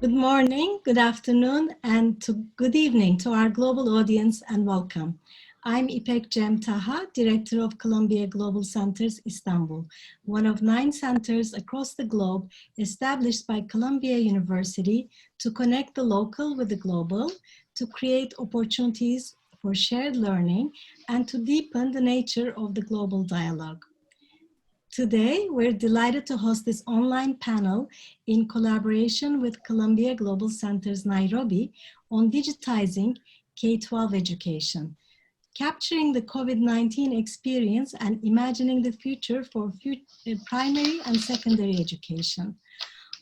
Good morning, good afternoon, and good evening to our global audience, and welcome. I'm İpek Cem Taha, Director of Colombia Global Centers, Istanbul, one of 9 centers across the globe established by Columbia University to connect the local with the global, to create opportunities for shared learning, and to deepen the nature of the global dialogue. Today, we're delighted to host this online panel in collaboration with Columbia Global Centers Nairobi on digitizing K12 education, capturing the COVID-19 experience and imagining the future for primary and secondary education.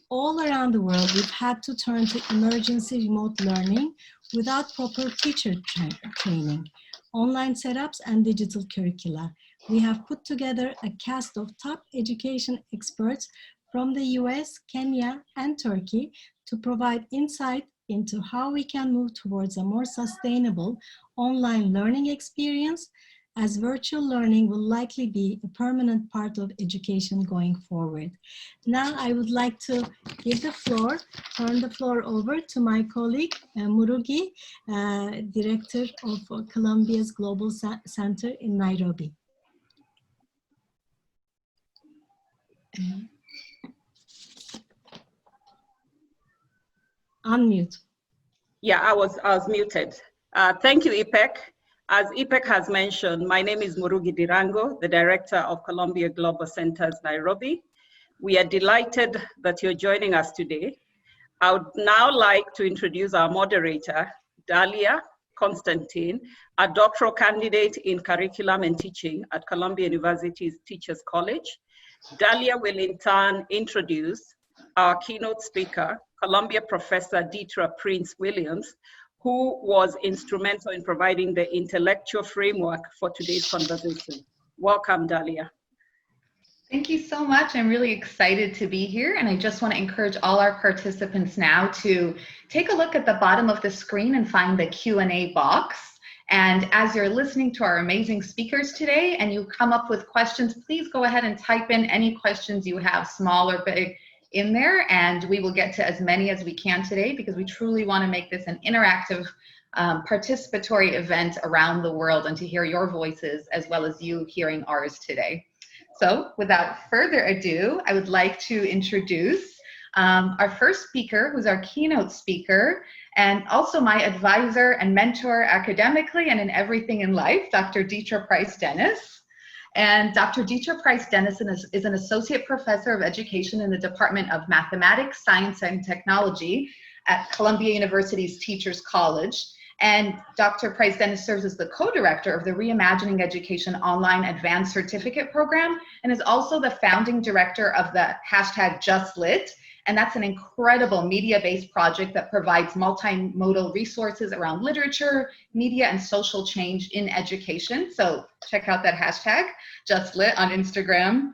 All around the world, we've had to turn to emergency remote learning without proper teacher training, online setups, and digital curricula. We have put together a cast of top education experts from the US, Kenya, and Turkey to provide insight into how we can move towards a more sustainable online learning experience, as virtual learning will likely be a permanent part of education going forward. Now I would like to turn the floor over to my colleague, Muriuki, Director of Columbia's Global Center in Nairobi. Unmute. Yeah, I was muted. Thank you, İpek. As İpek has mentioned, my name is Muriuki Dirango, the Director of Columbia Global Centers Nairobi. We are delighted that you're joining us today. I would now like to introduce our moderator, Dahlia Constantine, a doctoral candidate in curriculum and teaching at Columbia University's Teachers College. Dahlia will in turn introduce our keynote speaker, Columbia Professor Detra Price-Dennis, who was instrumental in providing the intellectual framework for today's conversation. Welcome, Dahlia. Thank you so much. I'm really excited to be here, and I just want to encourage all our participants now to take a look at the bottom of the screen and find the Q&A box. And as you're listening to our amazing speakers today and you come up with questions, please go ahead and type in any questions you have, small or big, in there, and we will get to as many as we can today because we truly want to make this an interactive, participatory event around the world and to hear your voices as well as you hearing ours today. So without further ado, I would like to introduce our first speaker, who's our keynote speaker, and also my advisor and mentor academically and in everything in life, Dr. Detra Price-Dennis. And Dr. Detra Price-Dennis is an associate professor of education in the Department of Mathematics, Science, and Technology at Columbia University's Teachers College. And Dr. Price-Dennis serves as the co-director of the Reimagining Education Online Advanced Certificate Program and is also the founding director of the hashtag JustLit. And that's an incredible media-based project that provides multimodal resources around literature, media, and social change in education. So check out that hashtag, JustLit, on Instagram.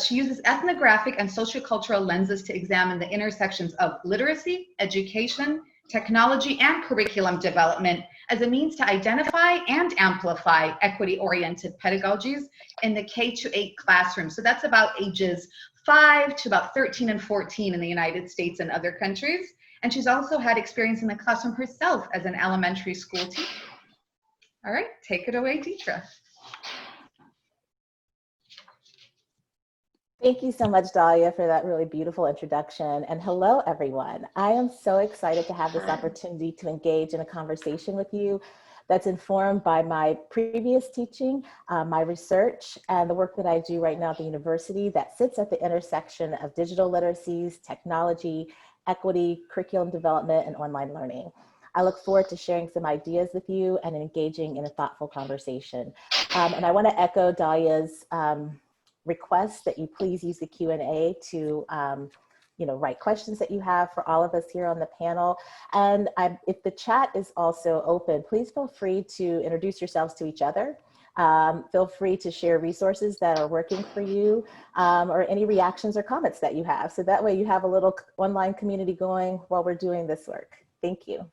She uses ethnographic and sociocultural lenses to examine the intersections of literacy, education, technology, and curriculum development as a means to identify and amplify equity-oriented pedagogies in the K-8 classroom. So that's about ages 5 to about 13 and 14 in the United States and other countries. And she's also had experience in the classroom herself as an elementary school teacher. All right, take it away, Detra. Thank you so much, Dahlia, for that really beautiful introduction. And hello, everyone. I am so excited to have this opportunity to engage in a conversation with you that's informed by my previous teaching, my research, and the work that I do right now at the university that sits at the intersection of digital literacies, technology, equity, curriculum development, and online learning. I look forward to sharing some ideas with you and engaging in a thoughtful conversation. And I want to echo Dahlia's request that you please use the Q&A to write questions that you have for all of us here on the panel. And if the chat is also open, please feel free to introduce yourselves to each other. Feel free to share resources that are working for you or any reactions or comments that you have. So that way you have a little online community going while we're doing this work. Thank you.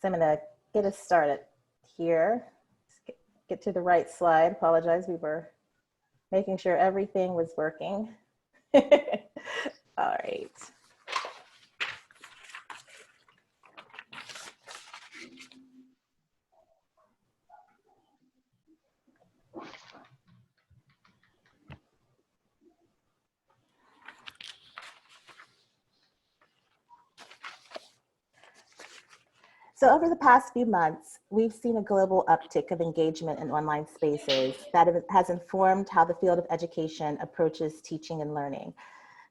So I'm gonna get us started here. Get to the right slide. Apologize, we were making sure everything was working. All right. So over the past few months, we've seen a global uptick of engagement in online spaces that has informed how the field of education approaches teaching and learning.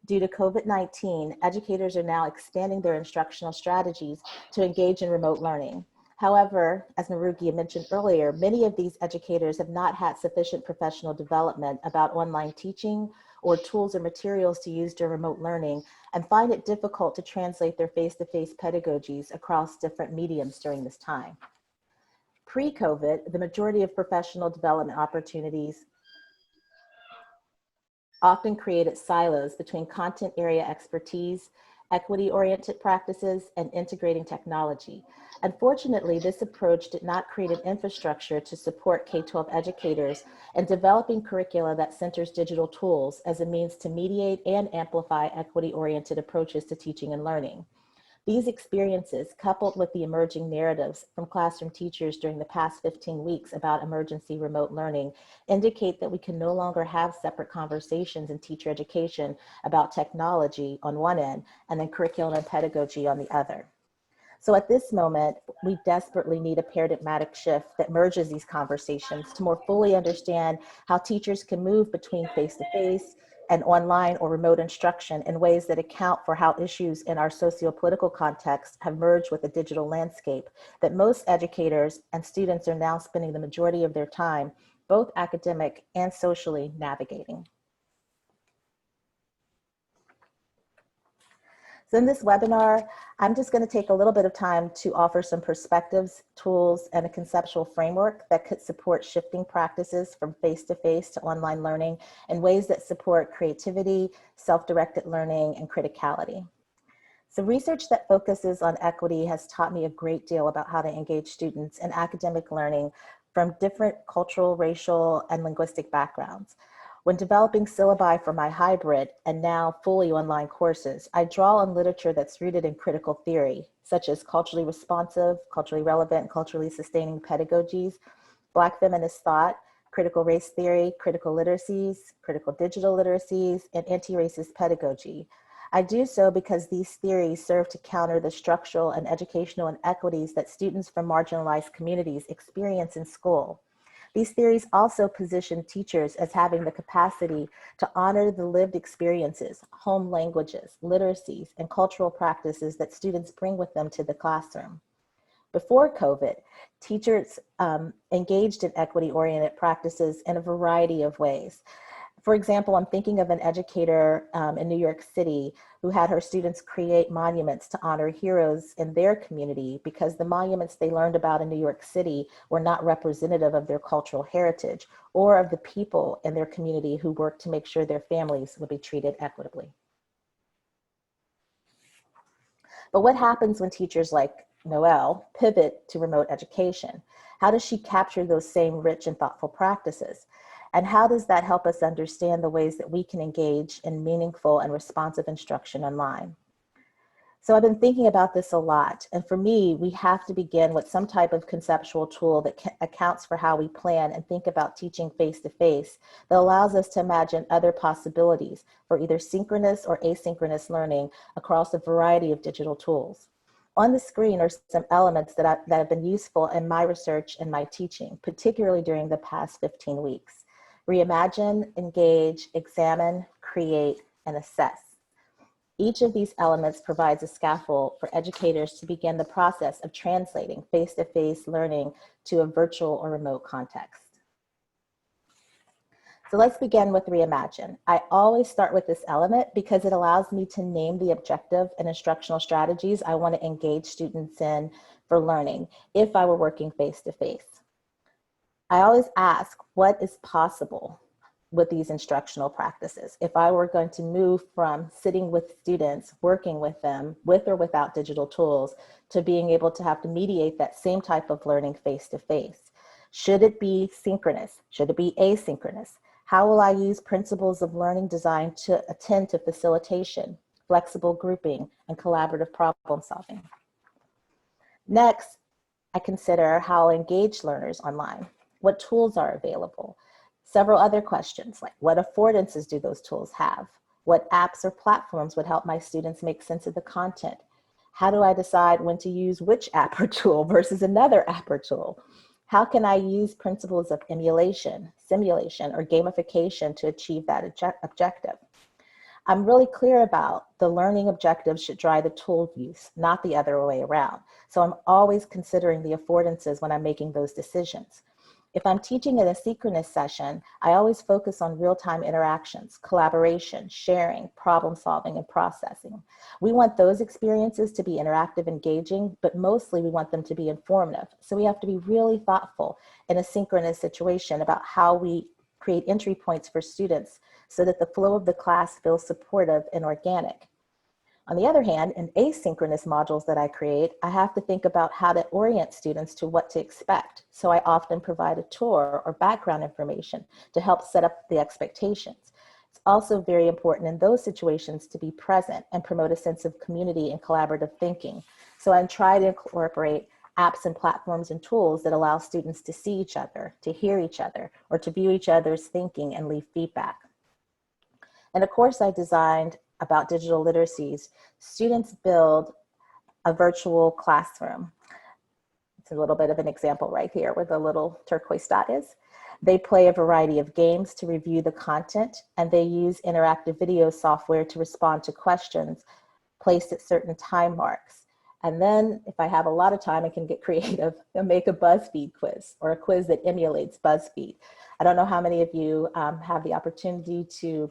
Due to COVID-19, educators are now expanding their instructional strategies to engage in remote learning. However, as Muriuki mentioned earlier, many of these educators have not had sufficient professional development about online teaching or tools or materials to use during remote learning, and find it difficult to translate their face-to-face pedagogies across different mediums during this time. Pre-COVID, the majority of professional development opportunities often created silos between content area expertise, equity-oriented practices, and integrating technology. Unfortunately, this approach did not create an infrastructure to support K-12 educators in developing curricula that centers digital tools as a means to mediate and amplify equity-oriented approaches to teaching and learning. These experiences, coupled with the emerging narratives from classroom teachers during the past 15 weeks about emergency remote learning, indicate that we can no longer have separate conversations in teacher education about technology on one end and then curriculum and pedagogy on the other. So at this moment, we desperately need a paradigmatic shift that merges these conversations to more fully understand how teachers can move between face-to-face and online or remote instruction in ways that account for how issues in our socio-political context have merged with the digital landscape that most educators and students are now spending the majority of their time, both academic and socially, navigating. So in this webinar, I'm just going to take a little bit of time to offer some perspectives, tools, and a conceptual framework that could support shifting practices from face-to-face to online learning in ways that support creativity, self-directed learning, and criticality. So research that focuses on equity has taught me a great deal about how to engage students in academic learning from different cultural, racial, and linguistic backgrounds. When developing syllabi for my hybrid and now fully online courses, I draw on literature that's rooted in critical theory, such as culturally responsive, culturally relevant, and culturally sustaining pedagogies, Black feminist thought, critical race theory, critical literacies, critical digital literacies, and anti-racist pedagogy. I do so because these theories serve to counter the structural and educational inequities that students from marginalized communities experience in school. These theories also position teachers as having the capacity to honor the lived experiences, home languages, literacies, and cultural practices that students bring with them to the classroom. Before COVID, teachers engaged in equity-oriented practices in a variety of ways. For example, I'm thinking of an educator in New York City who had her students create monuments to honor heroes in their community because the monuments they learned about in New York City were not representative of their cultural heritage or of the people in their community who worked to make sure their families would be treated equitably. But what happens when teachers like Noelle pivot to remote education? How does she capture those same rich and thoughtful practices? And how does that help us understand the ways that we can engage in meaningful and responsive instruction online? So I've been thinking about this a lot. And for me, we have to begin with some type of conceptual tool that accounts for how we plan and think about teaching face-to-face that allows us to imagine other possibilities for either synchronous or asynchronous learning across a variety of digital tools. On the screen are some elements that have been useful in my research and my teaching, particularly during the past 15 weeks. Reimagine, engage, examine, create, and assess. Each of these elements provides a scaffold for educators to begin the process of translating face-to-face learning to a virtual or remote context. So let's begin with Reimagine. I always start with this element because it allows me to name the objective and instructional strategies I want to engage students in for learning if I were working face-to-face. I always ask what is possible with these instructional practices. If I were going to move from sitting with students, working with them, with or without digital tools, to being able to have to mediate that same type of learning face-to-face. Should it be synchronous? Should it be asynchronous? How will I use principles of learning design to attend to facilitation, flexible grouping, and collaborative problem solving? Next, I consider how I'll engage learners online. What tools are available? Several other questions like what affordances do those tools have? What apps or platforms would help my students make sense of the content? How do I decide when to use which app or tool versus another app or tool? How can I use principles of emulation, simulation, or gamification to achieve that objective? I'm really clear about the learning objectives should drive the tool use, not the other way around. So I'm always considering the affordances when I'm making those decisions. If I'm teaching in a synchronous session, I always focus on real-time interactions, collaboration, sharing, problem solving, and processing. We want those experiences to be interactive, engaging, but mostly we want them to be informative. So we have to be really thoughtful in a synchronous situation about how we create entry points for students so that the flow of the class feels supportive and organic. On the other hand, in asynchronous modules that I create, I have to think about how to orient students to what to expect. So I often provide a tour or background information to help set up the expectations. It's also very important in those situations to be present and promote a sense of community and collaborative thinking. So I try to incorporate apps and platforms and tools that allow students to see each other, to hear each other, or to view each other's thinking and leave feedback. And a course I designed about digital literacies, students build a virtual classroom. It's a little bit of an example right here where the little turquoise dot is. They play a variety of games to review the content, and they use interactive video software to respond to questions placed at certain time marks. And then if I have a lot of time, I can get creative and make a BuzzFeed quiz or a quiz that emulates BuzzFeed. I don't know how many of you have the opportunity to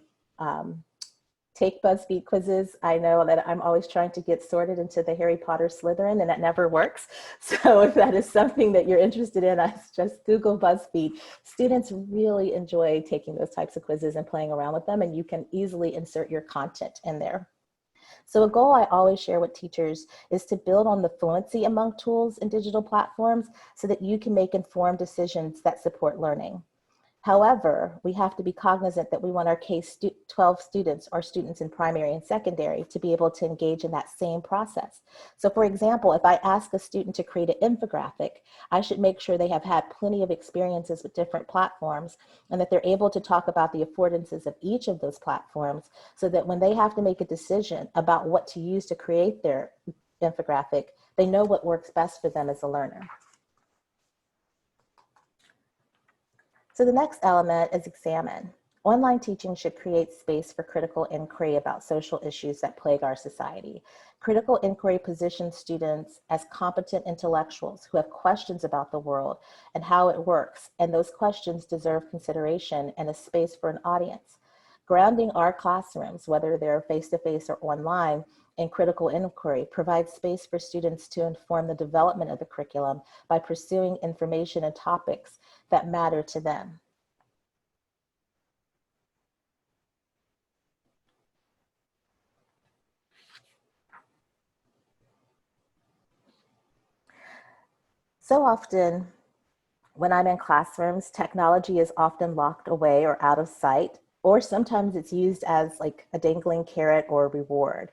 take BuzzFeed quizzes. I know that I'm always trying to get sorted into the Harry Potter Slytherin, and that never works. So if that is something that you're interested in, I just Google BuzzFeed. Students really enjoy taking those types of quizzes and playing around with them, and you can easily insert your content in there. So a goal I always share with teachers is to build on the fluency among tools and digital platforms so that you can make informed decisions that support learning. However, we have to be cognizant that we want our K-12 students or students in primary and secondary to be able to engage in that same process. So for example, if I ask a student to create an infographic, I should make sure they have had plenty of experiences with different platforms and that they're able to talk about the affordances of each of those platforms so that when they have to make a decision about what to use to create their infographic, they know what works best for them as a learner. So the next element is examine. Online teaching should create space for critical inquiry about social issues that plague our society. Critical inquiry positions students as competent intellectuals who have questions about the world and how it works, and those questions deserve consideration and a space for an audience. Grounding our classrooms, whether they're face-to-face or online, in critical inquiry provides space for students to inform the development of the curriculum by pursuing information and topics that matter to them. So often when I'm in classrooms, technology is often locked away or out of sight, or sometimes it's used as like a dangling carrot or a reward.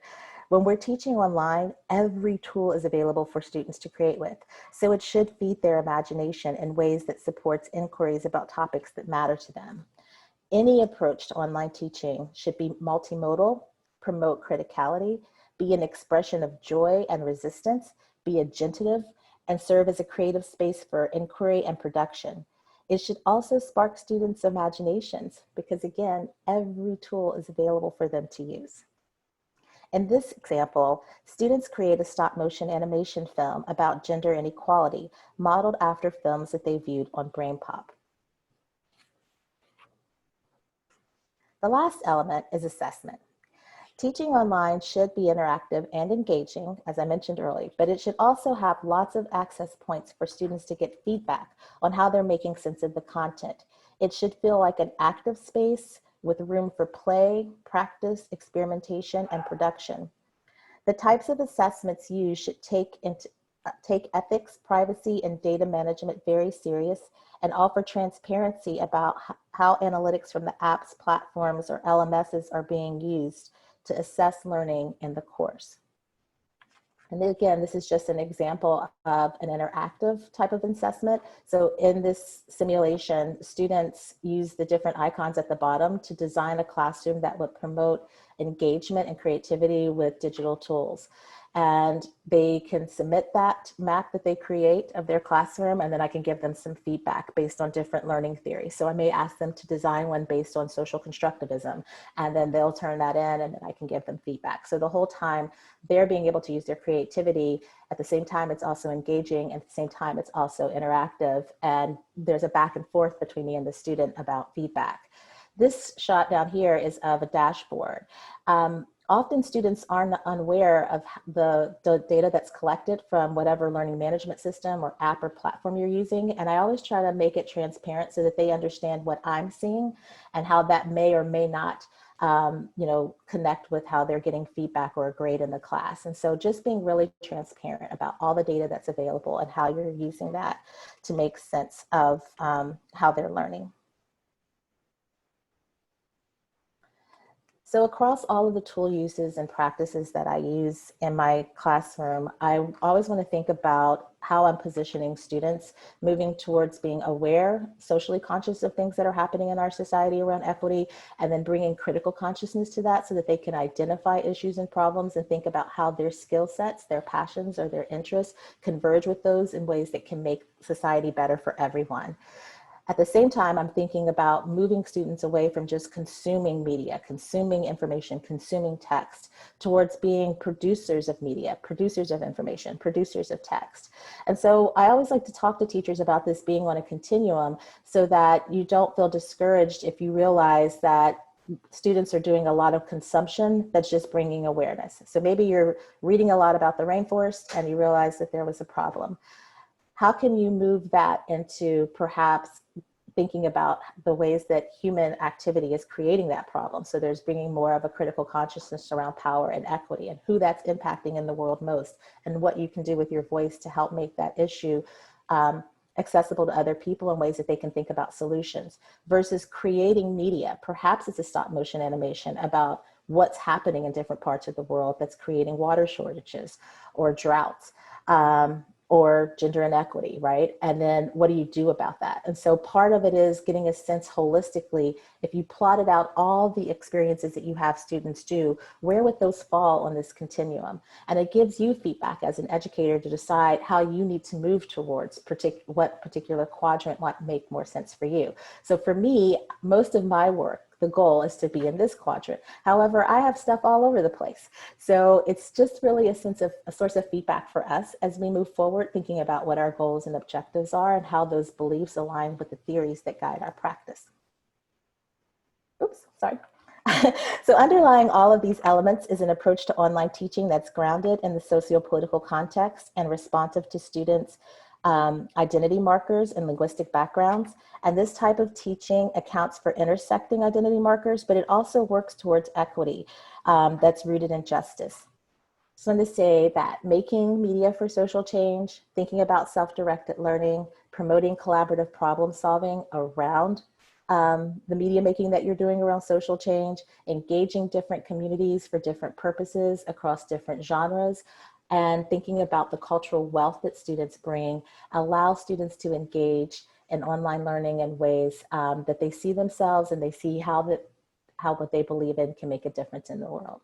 When we're teaching online, every tool is available for students to create with. So it should feed their imagination in ways that supports inquiries about topics that matter to them. Any approach to online teaching should be multimodal, promote criticality, be an expression of joy and resistance, be agentative, and serve as a creative space for inquiry and production. It should also spark students' imaginations because again, every tool is available for them to use. In this example, students create a stop motion animation film about gender inequality, modeled after films that they viewed on BrainPop. The last element is assessment. Teaching online should be interactive and engaging, as I mentioned earlier, but it should also have lots of access points for students to get feedback on how they're making sense of the content. It should feel like an active space with room for play, practice, experimentation, and production. The types of assessments used should take into take ethics, privacy, and data management very serious and offer transparency about how analytics from the apps, platforms, or LMSs are being used to assess learning in the course. And again, this is just an example of an interactive type of assessment. So in this simulation, students use the different icons at the bottom to design a classroom that would promote engagement and creativity with digital tools. And they can submit that map that they create of their classroom, and then I can give them some feedback based on different learning theories. So I may ask them to design one based on social constructivism, and then they'll turn that in, and then I can give them feedback. So the whole time they're being able to use their creativity. At the same time, it's also engaging. At the same time, it's also interactive. And there's a back and forth between me and the student about feedback. This shot down here is of a dashboard. Often students aren't unaware of the data that's collected from whatever learning management system or app or platform you're using. And I always try to make it transparent so that they understand what I'm seeing and how that may or may not connect with how they're getting feedback or a grade in the class. And so just being really transparent about all the data that's available and how you're using that to make sense of how they're learning. So across all of the tool uses and practices that I use in my classroom, I always want to think about how I'm positioning students, moving towards being aware, socially conscious of things that are happening in our society around equity, and then bringing critical consciousness to that so that they can identify issues and problems and think about how their skill sets, their passions, or their interests converge with those in ways that can make society better for everyone. At the same time, I'm thinking about moving students away from just consuming media, consuming information, consuming text, towards being producers of media, producers of information, producers of text. And so I always like to talk to teachers about this being on a continuum so that you don't feel discouraged if you realize that students are doing a lot of consumption that's just bringing awareness. So maybe you're reading a lot about the rainforest and you realize that there was a problem. How can you move that into perhaps thinking about the ways that human activity is creating that problem? So there's bringing more of a critical consciousness around power and equity and who that's impacting in the world most, and what you can do with your voice to help make that issue accessible to other people in ways that they can think about solutions, versus creating media. Perhaps it's a stop motion animation about what's happening in different parts of the world that's creating water shortages or droughts. Or gender inequity, right? And then what do you do about that? And so part of it is getting a sense holistically, if you plotted out all the experiences that you have students do, where would those fall on this continuum? And it gives you feedback as an educator to decide how you need to move towards what particular quadrant might make more sense for you. So for me, most of my work, the goal is to be in this quadrant. However, I have stuff all over the place. So it's just really a source of feedback for us as we move forward, thinking about what our goals and objectives are and how those beliefs align with the theories that guide our practice. Oops, sorry. So underlying all of these elements is an approach to online teaching that's grounded in the socio-political context and responsive to students' identity markers and linguistic backgrounds. And this type of teaching accounts for intersecting identity markers, but it also works towards equity that's rooted in justice. So I'm going to say that making media for social change, thinking about self-directed learning, promoting collaborative problem solving around the media making that you're doing around social change, engaging different communities for different purposes across different genres, and thinking about the cultural wealth that students bring, allow students to engage in online learning in ways that they see themselves and they see how what they believe in can make a difference in the world.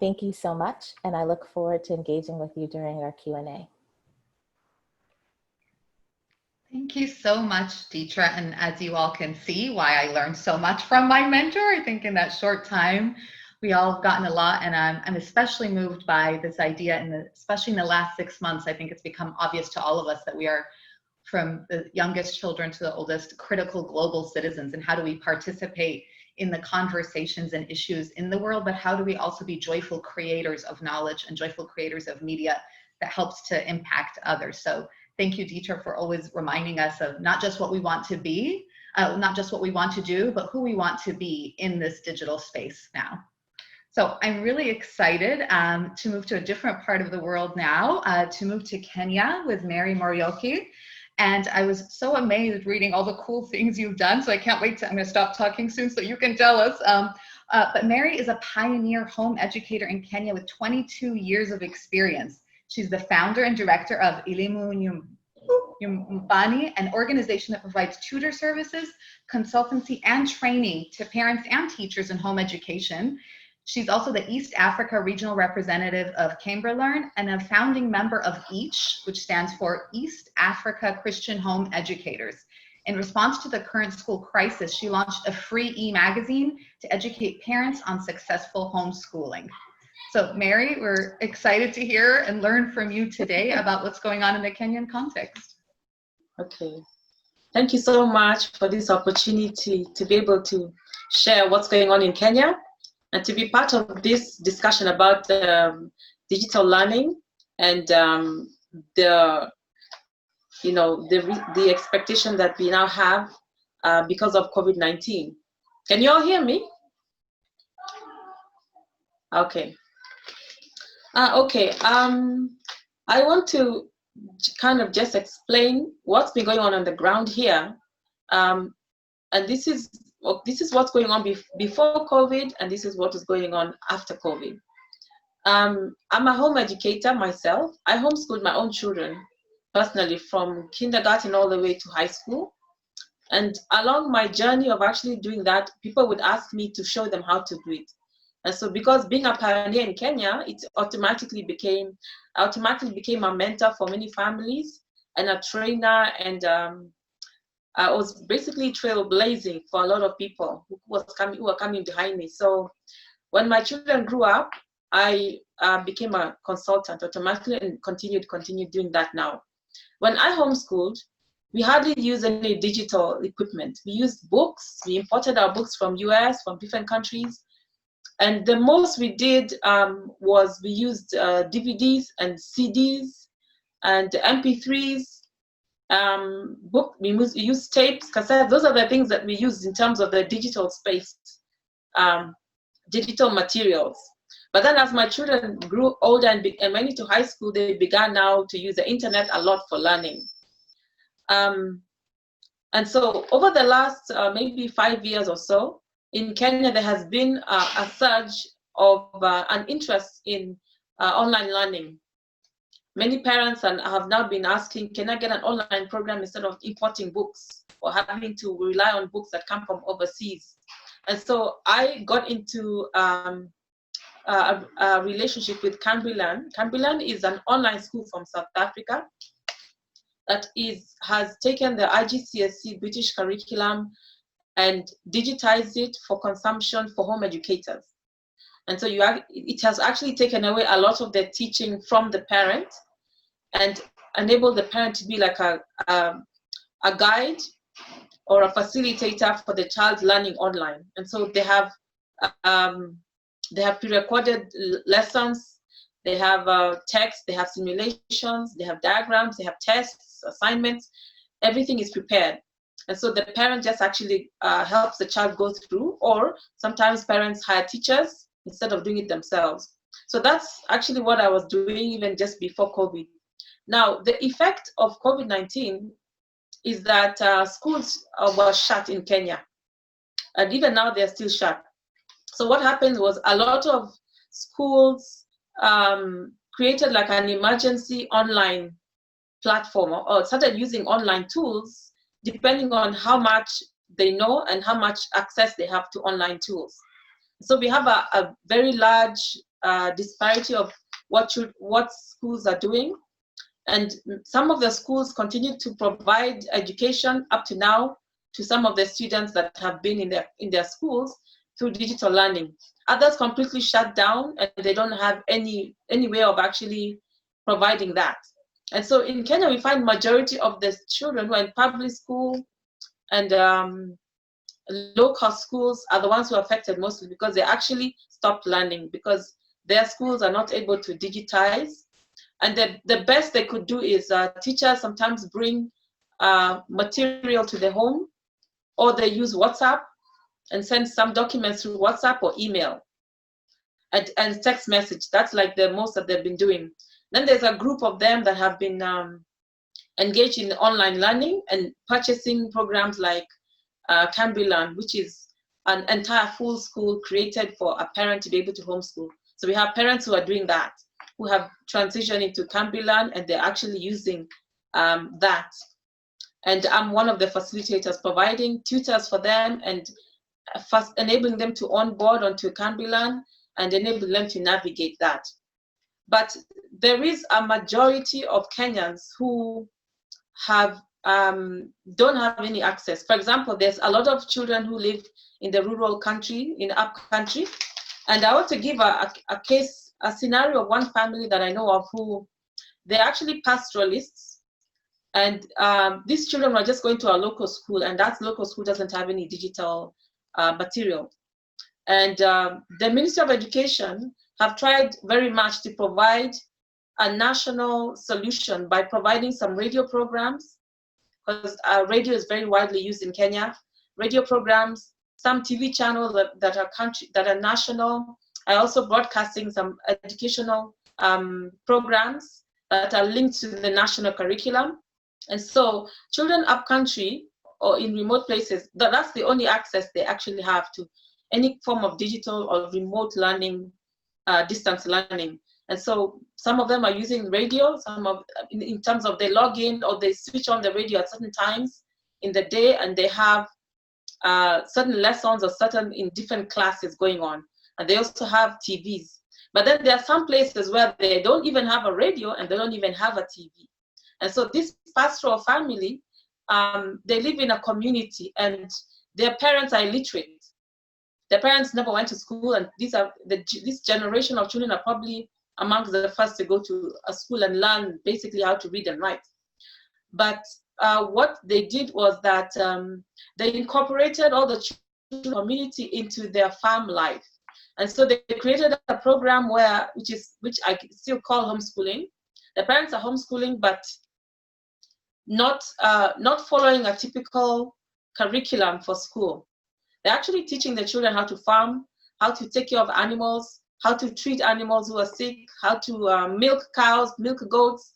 Thank you so much, and I look forward to engaging with you during our Q&A. Thank you so much, Detra. And as you all can see, why I learned so much from my mentor, I think in that short time, we all have gotten a lot, and I'm especially moved by this idea, especially in the last 6 months. I think it's become obvious to all of us that we are, from the youngest children to the oldest, critical global citizens. And how do we participate in the conversations and issues in the world, but how do we also be joyful creators of knowledge and joyful creators of media that helps to impact others? So thank you, Detra, for always reminding us of not just what we want to be, not just what we want to do, but who we want to be in this digital space now. So I'm really excited to move to a different part of the world now, to move to Kenya with Mary Muriuki. And I was so amazed reading all the cool things you've done. So I can't wait I'm going to stop talking soon so you can tell us. But Mary is a pioneer home educator in Kenya with 22 years of experience. She's the founder and director of Elimu Nyumbani, an organization that provides tutor services, consultancy, and training to parents and teachers in home education. She's also the East Africa Regional Representative of Chamberlain and a founding member of EACH, which stands for East Africa Christian Home Educators. In response to the current school crisis, she launched a free e-magazine to educate parents on successful homeschooling. So Mary, we're excited to hear and learn from you today about what's going on in the Kenyan context. Okay. Thank you so much for this opportunity to be able to share what's going on in Kenya and to be part of this discussion about digital learning and the expectation that we now have because of COVID-19. Can you all hear me? Okay. Okay. I want to kind of just explain what's been going on the ground here, and this is what's going on before COVID, and this is what is going on after COVID. I'm a home educator myself. I homeschooled my own children personally from kindergarten all the way to high school. And along my journey of actually doing that, people would ask me to show them how to do it. And so because being a pioneer in Kenya, it automatically became a mentor for many families and a trainer, and I was basically trailblazing for a lot of people who were coming behind me. So when my children grew up, I became a consultant automatically and continued doing that now. When I homeschooled, we hardly used any digital equipment. We used books. We imported our books from US, from different countries. And the most we did was we used DVDs and CDs and MP3s, we used tapes, cassettes. Those are the things that we used in terms of the digital space, digital materials. But then as my children grew older and went into high school, they began now to use the internet a lot for learning. And so over the last maybe 5 years or so, in Kenya, there has been a surge of an interest in online learning. Many parents have now been asking, can I get an online program instead of importing books or having to rely on books that come from overseas? And so I got into a relationship with Chamberlain. Chamberlain is an online school from South Africa that has taken the IGCSE British curriculum and digitized it for consumption for home educators. And so it has actually taken away a lot of the teaching from the parent and enabled the parent to be like a guide or a facilitator for the child's learning online. And so they have pre-recorded lessons, they have text, they have simulations, they have diagrams, they have tests, assignments, everything is prepared. And so the parent just actually helps the child go through, or sometimes parents hire teachers instead of doing it themselves. So that's actually what I was doing even just before COVID. Now, the effect of COVID-19 is that schools were shut in Kenya. And even now they're still shut. So what happened was a lot of schools created like an emergency online platform or started using online tools depending on how much they know and how much access they have to online tools. So we have a very large disparity of what schools are doing. And some of the schools continue to provide education up to now to some of the students that have been in their schools through digital learning. Others completely shut down and they don't have any way of actually providing that. And so in Kenya, we find majority of the children who are in public school and low-cost schools are the ones who are affected mostly because they actually stopped learning because their schools are not able to digitize. And the best they could do is teachers sometimes bring material to the home, or they use WhatsApp and send some documents through WhatsApp or email. and text message. That's like the most that they've been doing. Then there's a group of them that have been engaged in online learning and purchasing programs like Camblylearn, which is an entire full school created for a parent to be able to homeschool. So we have parents who are doing that, who have transitioned into Camblylearn, and they're actually using that. And I'm one of the facilitators, providing tutors for them and first enabling them to onboard onto Camblylearn and enable them to navigate that. But there is a majority of Kenyans who have don't have any access. For example, there's a lot of children who live in the rural country, in up country, and I want to give a scenario of one family that I know of who they're actually pastoralists, and these children were just going to a local school, and that local school doesn't have any digital material. And the Ministry of Education have tried very much to provide a national solution by providing some radio programs, because radio is very widely used in Kenya. Radio programs, some TV channels that are national. I also broadcasting some educational programs that are linked to the national curriculum. And so children up country or in remote places, that's the only access they actually have to any form of digital or remote learning, distance learning. And so some of them are using radio, some of in terms of they log in or they switch on the radio at certain times in the day, and they have certain lessons or certain in different classes going on. And they also have TVs. But then there are some places where they don't even have a radio and they don't even have a TV. And so this pastoral family, they live in a community and their parents are illiterate. Their parents never went to school, and this generation of children are probably amongst the first to go to a school and learn basically how to read and write. But what they did was that they incorporated all the children community into their farm life. And so they created a program which I still call homeschooling. The parents are homeschooling, but not following a typical curriculum for school. They're actually teaching the children how to farm, how to take care of animals, how to treat animals who are sick, how to milk cows, milk goats,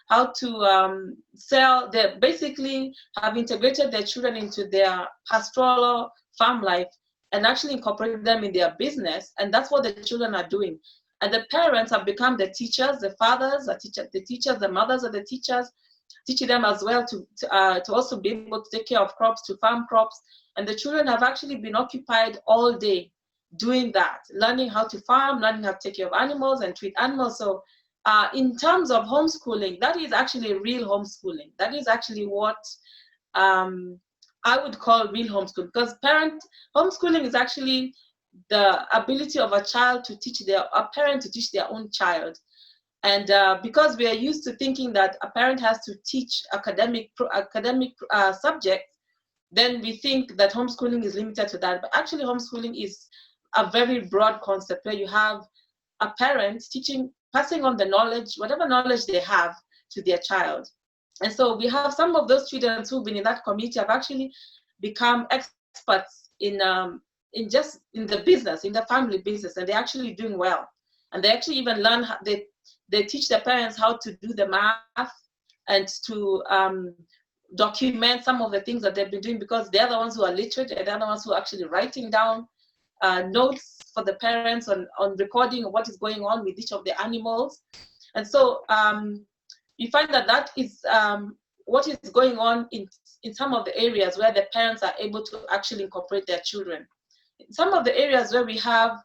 how to sell. They basically have integrated their children into their pastoral farm life and actually incorporated them in their business. And that's what the children are doing. And the parents have become the teachers, the fathers are the teachers, the mothers are the teachers, teaching them as well to also be able to take care of crops, to farm crops. And the children have actually been occupied all day doing that, learning how to farm, learning how to take care of animals and treat animals. So in terms of homeschooling, that is actually real homeschooling. That is actually what I would call real homeschooling, because homeschooling is actually the ability of a parent to teach their own child. And because we are used to thinking that a parent has to teach academic subjects, then we think that homeschooling is limited to that. But actually homeschooling is a very broad concept where you have a parent passing on the knowledge, whatever knowledge they have, to their child. And so we have some of those students who've been in that community have actually become experts in the business, in the family business, and they're actually doing well. And they actually even learn, they teach their parents how to do the math and to document some of the things that they've been doing, because they're the ones who are literate, and they're the ones who are actually writing down notes for the parents on recording what is going on with each of the animals. And so you find that is what is going on in some of the areas where the parents are able to actually incorporate their children. In some of the areas where we have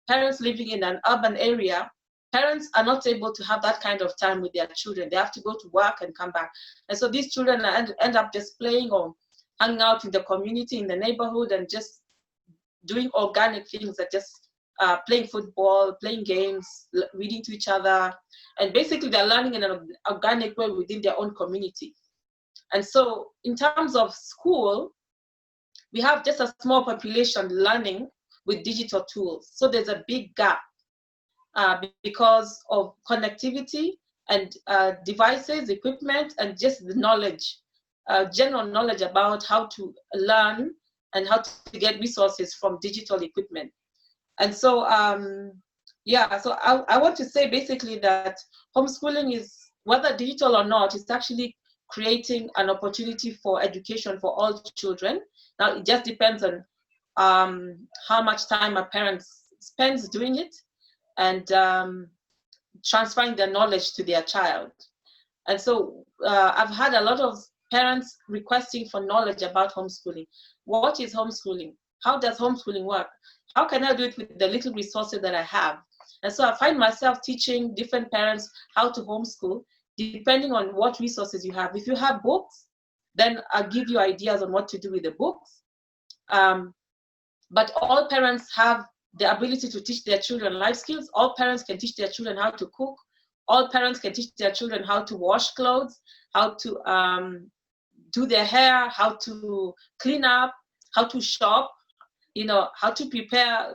parents living in an urban area, parents are not able to have that kind of time with their children. They have to go to work and come back. And so these children end up just playing or hanging out in the community, in the neighborhood, and just doing organic things, that just playing football, playing games, reading to each other. And basically they're learning in an organic way within their own community. And so in terms of school, we have just a small population learning with digital tools. So there's a big gap because of connectivity and devices, equipment, and just the knowledge, general knowledge about how to learn and how to get resources from digital equipment. And so Yeah, so I want to say basically that homeschooling is, whether digital or not, it's actually creating an opportunity for education for all children. Now, it just depends on how much time a parent spends doing it and transferring their knowledge to their child. And so I've had a lot of parents requesting for knowledge about homeschooling. What is homeschooling? How does homeschooling work? How can I do it with the little resources that I have? And so I find myself teaching different parents how to homeschool, depending on what resources you have. If you have books, then I'll give you ideas on what to do with the books. But all parents have the ability to teach their children life skills. All parents can teach their children how to cook. All parents can teach their children how to wash clothes, how to do their hair, how to clean up, how to shop, how to prepare,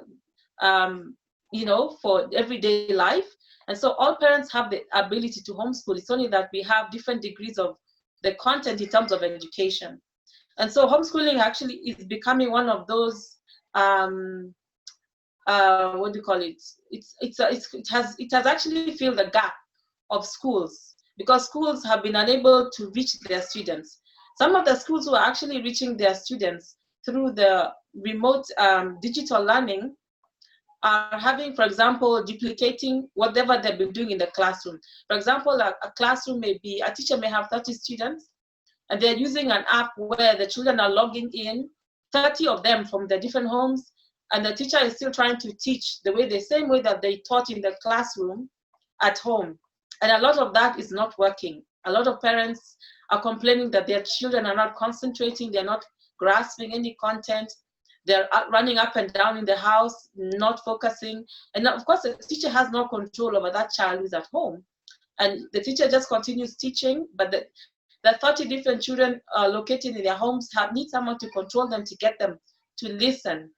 for everyday life. And so all parents have the ability to homeschool. It's only that we have different degrees of the content in terms of education. And so homeschooling actually is becoming one of those, what do you call it? It has actually filled the gap of schools, because schools have been unable to reach their students. Some of the schools who are actually reaching their students through the remote digital learning are having, for example, duplicating whatever they've been doing in the classroom. For example, a classroom a teacher may have 30 students, and they're using an app where the children are logging in, 30 of them from the different homes, and the teacher is still trying to teach the same way that they taught in the classroom at home. And a lot of that is not working. A lot of parents are complaining that their children are not concentrating, they're not grasping any content, they're running up and down in the house, not focusing. And of course, the teacher has no control over that child who's at home. And the teacher just continues teaching, but the 30 different children located in their homes need someone to control them, to get them to listen.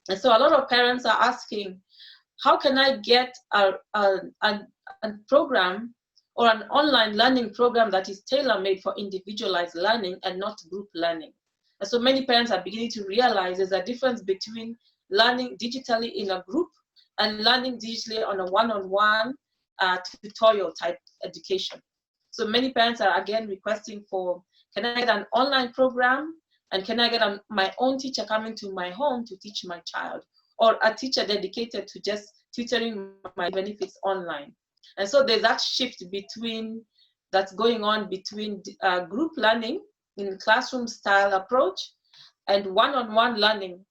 And so a lot of parents are asking, how can I get a program or an online learning program that is tailor-made for individualized learning and not group learning? And so many parents are beginning to realize there's a difference between learning digitally in a group and learning digitally on a one-on-one tutorial type education. So many parents are again requesting for, can I get an online program? And can I get my own teacher coming to my home to teach my child? Or a teacher dedicated to just tutoring even if it's online. And so there's that shift that's going on between group learning in classroom style approach and one-on-one learning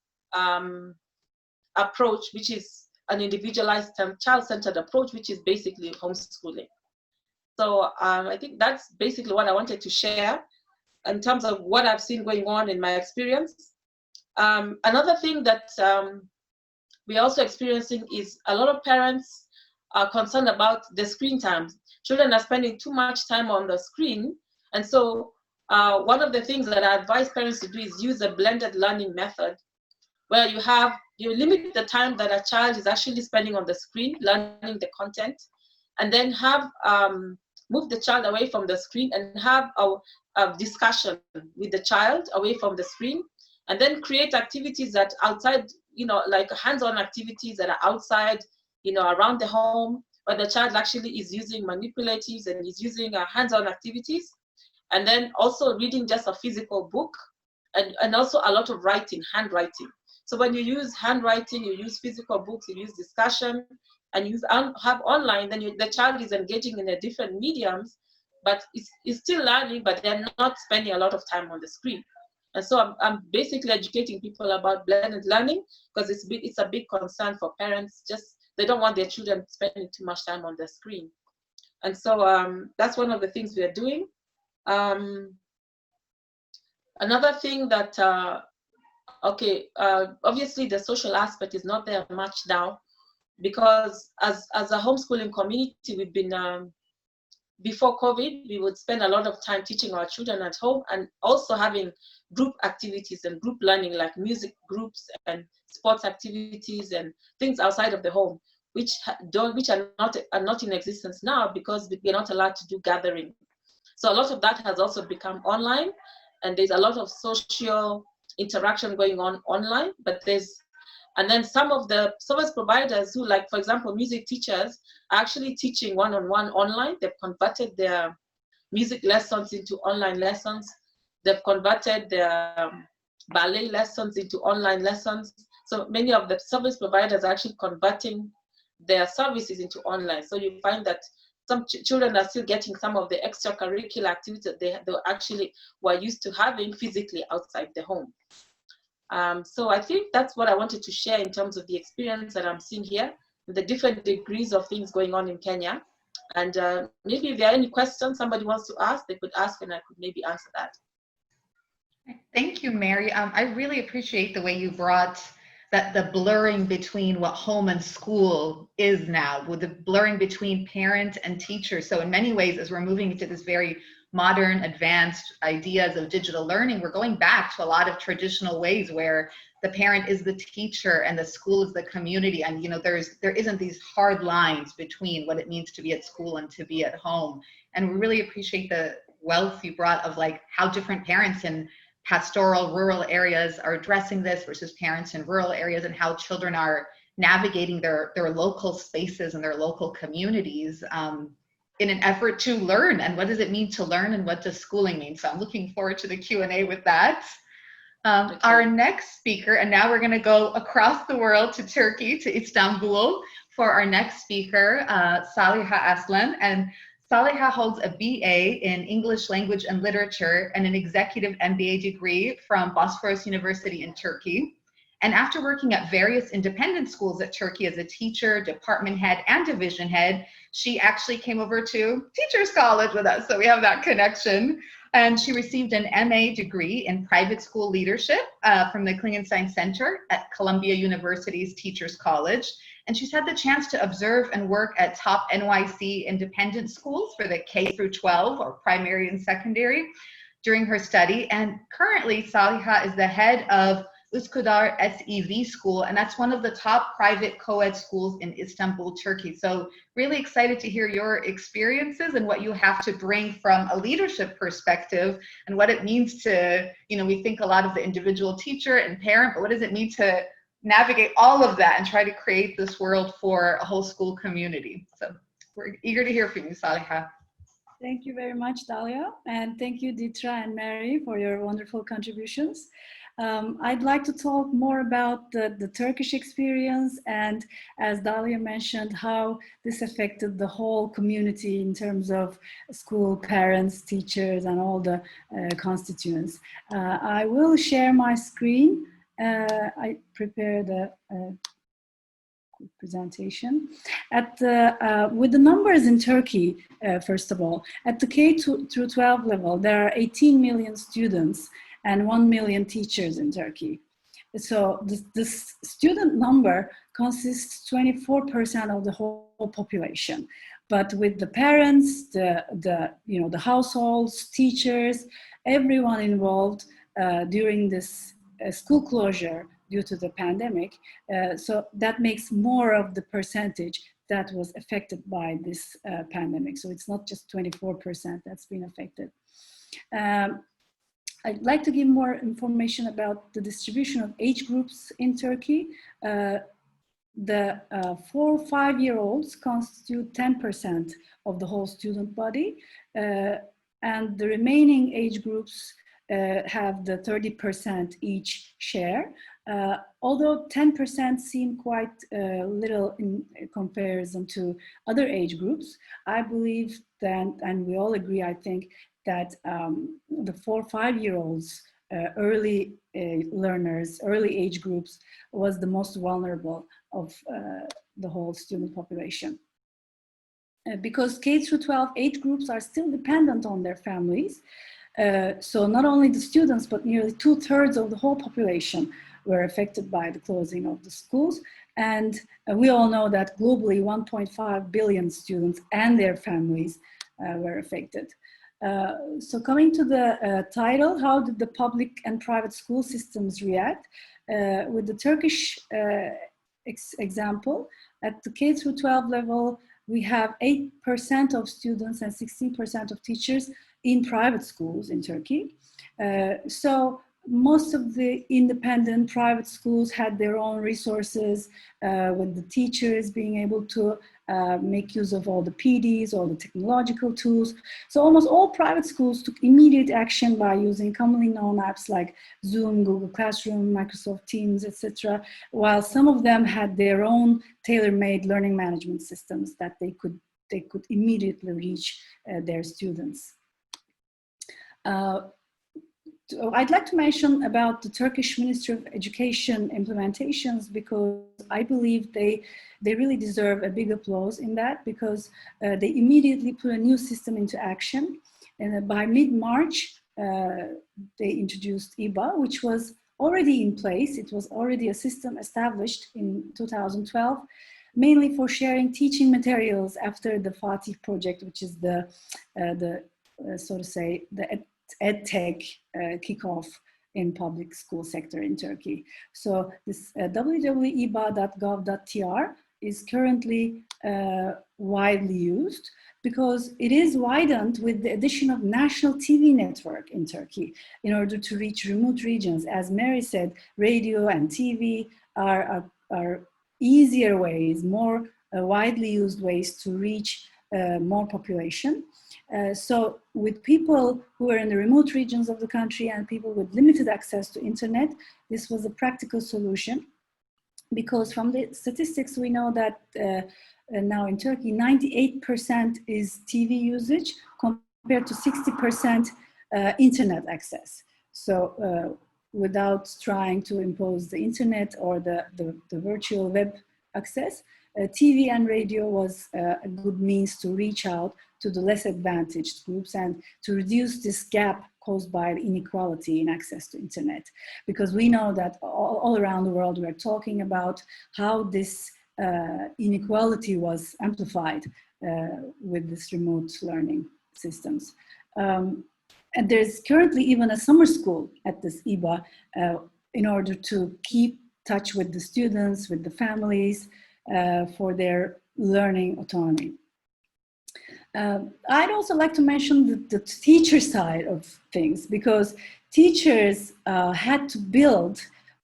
approach, which is an individualized child-centered approach, which is basically homeschooling. So I think that's basically what I wanted to share in terms of what I've seen going on in my experience. Another thing that we're also experiencing is a lot of parents are concerned about the screen time. Children are spending too much time on the screen. And so one of the things that I advise parents to do is use a blended learning method, where you limit the time that a child is actually spending on the screen, learning the content, and then move the child away from the screen and have a discussion with the child away from the screen, and then create activities that outside, like hands-on activities that are outside, around the home, where the child actually is using manipulatives and is using hands-on activities, and then also reading just a physical book, and also a lot of handwriting. So when you use handwriting, you use physical books, you use discussion, and you have online, then the child is engaging in a different mediums, but it's still learning, but they're not spending a lot of time on the screen. And so I'm basically educating people about blended learning, because it's a big concern for parents. Just they don't want their children spending too much time on the screen. And so that's one of the things we are doing. Another thing that, obviously the social aspect is not there much now, because as a homeschooling community, we've been, before COVID, we would spend a lot of time teaching our children at home, and also having group activities and group learning, like music groups and sports activities and things outside of the home, which are not in existence now, because we're not allowed to do gathering. So a lot of that has also become online, and there's a lot of social interaction going on online, but there's And then some of the service providers who, like, for example, music teachers are actually teaching one-on-one online. They've converted their music lessons into online lessons. They've converted their ballet lessons into online lessons. So many of the service providers are actually converting their services into online. So you find that some children are still getting some of the extracurricular activities that they actually were used to having physically outside the home. So I think that's what I wanted to share in terms of the experience that I'm seeing here, the different degrees of things going on in Kenya. And maybe if there are any questions somebody wants to ask, they could ask and I could maybe answer that. Thank you, Mary. I really appreciate the way you brought the blurring between what home and school is now, with the blurring between parent and teacher. So in many ways, as we're moving into this very modern, advanced ideas of digital learning, we're going back to a lot of traditional ways where the parent is the teacher and the school is the community. And you know, there isn't these hard lines between what it means to be at school and to be at home. And we really appreciate the wealth you brought of like how different parents in pastoral rural areas are addressing this versus parents in rural areas, and how children are navigating their local spaces and their local communities in an effort to learn. And what does it mean to learn, and what does schooling mean? So I'm looking forward to the Q&A with that. Our next speaker, and now we're going to go across the world to Turkey, to Istanbul, for our next speaker, Saliha Aslan. And Saliha holds a BA in English Language and Literature and an executive MBA degree from Bosphorus University in Turkey. And after working at various independent schools at Turkey as a teacher, department head, and division head, she actually came over to Teachers College with us. So we have that connection. And she received an MA degree in private school leadership from the Klingenstein Center at Columbia University's Teachers College. And she's had the chance to observe and work at top NYC independent schools for the K-12 or primary and secondary during her study. And currently, Saliha is the head of Üsküdar SEV School, and that's one of the top private co-ed schools in Istanbul, Turkey. So really excited to hear your experiences and what you have to bring from a leadership perspective and what it means to, you know, we think a lot of the individual teacher and parent, but what does it mean to navigate all of that and try to create this world for a whole school community? So we're eager to hear from you, Saliha. Thank you very much, Dahlia, and thank you, Detra and Mary, for your wonderful contributions. I'd like to talk more about the Turkish experience, and as Dahlia mentioned, how this affected the whole community in terms of school parents, teachers, and all the constituents. I will share my screen. I prepared a presentation. With the numbers in Turkey, first of all, at the K through 12 level, there are 18 million students and 1 million teachers in Turkey. So this student number consists 24% of the whole population. But with the parents, the households, teachers, everyone involved during this school closure due to the pandemic, so that makes more of the percentage that was affected by this pandemic. So it's not just 24% that's been affected. I'd like to give more information about the distribution of age groups in Turkey. The 4-5-year-olds constitute 10% of the whole student body, and the remaining age groups have the 30% each share. Although 10% seem quite little in comparison to other age groups, I believe that, and we all agree, I think, that the 4-5-year-olds, early learners, early age groups, was the most vulnerable of the whole student population. Because K-12 age groups are still dependent on their families, so not only the students, but nearly 2/3 of the whole population were affected by the closing of the schools. And we all know that globally 1.5 billion students and their families were affected. So coming to the title, how did the public and private school systems react? With the Turkish example, at the K-12 level, we have 8% of students and 16% of teachers in private schools in Turkey. So most of the independent private schools had their own resources, with the teachers being able to make use of all the PDs, all the technological tools. So almost all private schools took immediate action by using commonly known apps like Zoom, Google Classroom, Microsoft Teams, etc., while some of them had their own tailor-made learning management systems that they could immediately reach their students. I'd like to mention about the Turkish Ministry of Education implementations, because I believe they really deserve a big applause in that, because they immediately put a new system into action. And by mid-March, they introduced IBA, which was already in place. It was already a system established in 2012, mainly for sharing teaching materials after the Fatih project, which is the so to say, the EdTech kickoff in public school sector in Turkey. So this www.iba.gov.tr is currently widely used, because it is widened with the addition of national TV network in Turkey in order to reach remote regions. As Mary said, radio and TV are easier ways, more widely used ways to reach more population. So with people who are in the remote regions of the country and people with limited access to internet, this was a practical solution, because from the statistics we know that now in Turkey 98% is TV usage compared to 60% internet access. So without trying to impose the internet or the virtual web access, TV and radio was a good means to reach out to the less advantaged groups and to reduce this gap caused by inequality in access to internet. Because we know that all around the world we're talking about how this inequality was amplified with this remote learning systems. And there's currently even a summer school at this IBA in order to keep touch with the students, with the families, for their learning autonomy. I'd also like to mention the teacher side of things, because teachers had to build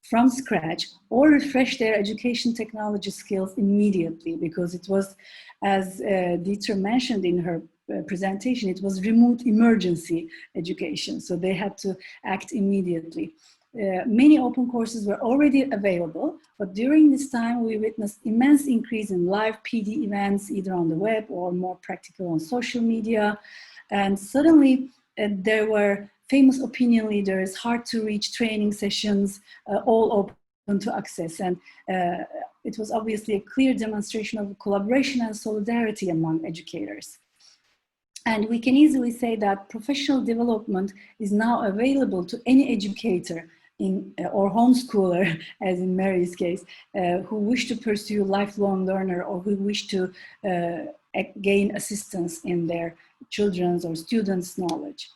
from scratch or refresh their education technology skills immediately, because it was, as Detra mentioned in her presentation, it was remote emergency education. So they had to act immediately. Many open courses were already available, but during this time we witnessed immense increase in live PD events, either on the web or more practical on social media. And suddenly there were famous opinion leaders, hard to reach training sessions, all open to access. And it was obviously a clear demonstration of collaboration and solidarity among educators. And we can easily say that professional development is now available to any educator or homeschooler, as in Mary's case, who wish to pursue lifelong learner or who wish to gain assistance in their children's or students' knowledge.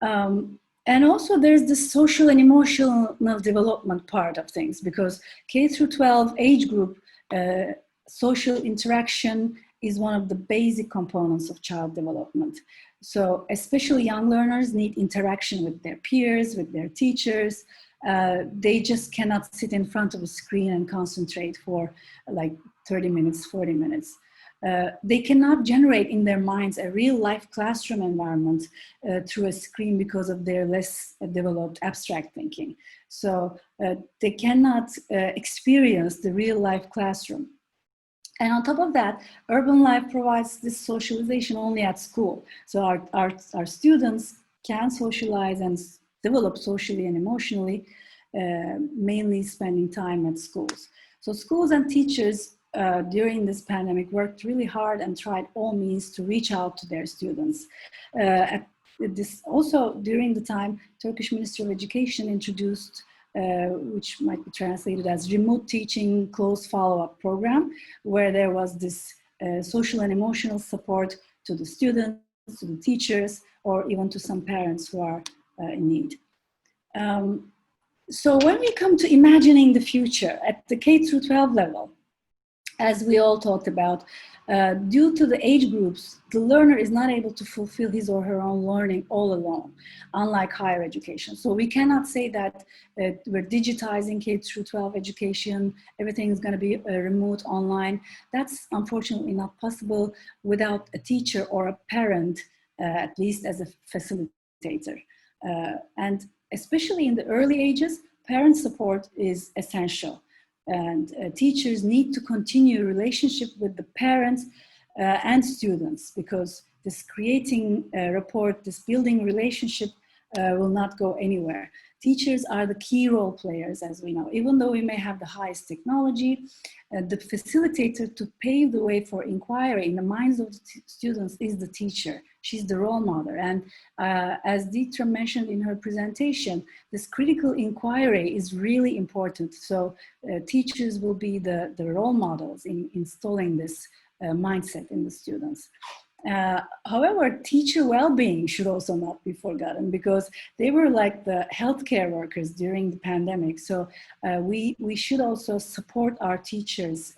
And also there's the social and emotional development part of things, because K-12 age group social interaction is one of the basic components of child development. So especially young learners need interaction with their peers, with their teachers. They just cannot sit in front of a screen and concentrate for like 30 minutes, 40 minutes. They cannot generate in their minds a real life classroom environment through a screen because of their less developed abstract thinking. So they cannot experience the real life classroom. And on top of that, urban life provides this socialization only at school. So our students can socialize and develop socially and emotionally, mainly spending time at schools. So schools and teachers during this pandemic worked really hard and tried all means to reach out to their students. Also during the time, Turkish Ministry of Education introduced which might be translated as remote teaching close follow-up program, where there was this social and emotional support to the students, to the teachers, or even to some parents who are in need. So when we come to imagining the future at the K-12 level, as we all talked about, due to the age groups, the learner is not able to fulfill his or her own learning all alone, unlike higher education. So we cannot say that we're digitizing K12 education, everything is going to be remote, online. That's unfortunately not possible without a teacher or a parent, at least as a facilitator. And especially in the early ages, parent support is essential. And teachers need to continue relationship with the parents and students, because this creating rapport, this building relationship will not go anywhere. Teachers are the key role players, as we know. Even though we may have the highest technology, the facilitator to pave the way for inquiry in the minds of the students is the teacher. She's the role model. And as Detra mentioned in her presentation, this critical inquiry is really important. So teachers will be the role models in installing this mindset in the students. However, teacher well-being should also not be forgotten, because they were like the healthcare workers during the pandemic. So we should also support our teachers.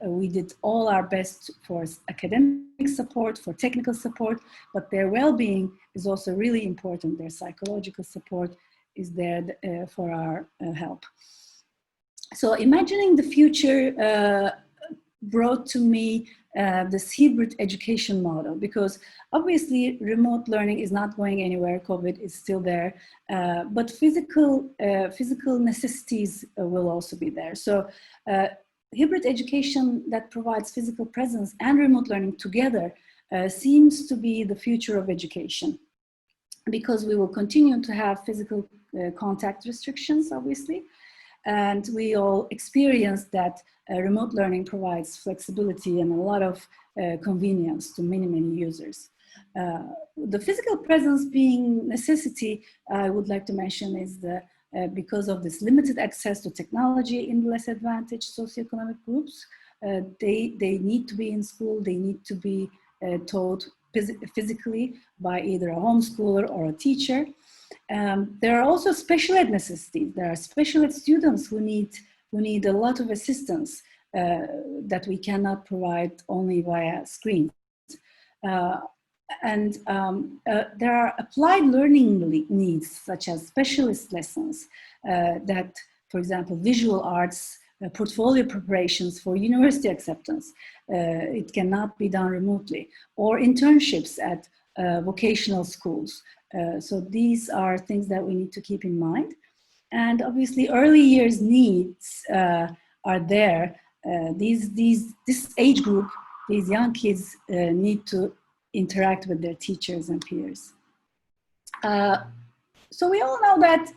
We did all our best for academic support, for technical support, but their well-being is also really important. Their psychological support is there for our help. So imagining the future brought to me this hybrid education model, because obviously remote learning is not going anywhere. COVID is still there, but physical necessities will also be there. So hybrid education that provides physical presence and remote learning together seems to be the future of education, because we will continue to have physical contact restrictions, obviously. And we all experience that remote learning provides flexibility and a lot of convenience to many, many users. The physical presence being necessity, I would like to mention, is because of this limited access to technology in less advantaged socioeconomic groups. They need to be in school, they need to be taught physically by either a homeschooler or a teacher. There are also special ed necessities. There are special ed students who need a lot of assistance that we cannot provide only via screens. There are applied learning needs, such as specialist lessons that, for example, visual arts, portfolio preparations for university acceptance. It cannot be done remotely, or internships at vocational schools. So these are things that we need to keep in mind. And obviously early years needs are there. This age group, these young kids need to interact with their teachers and peers. So we all know that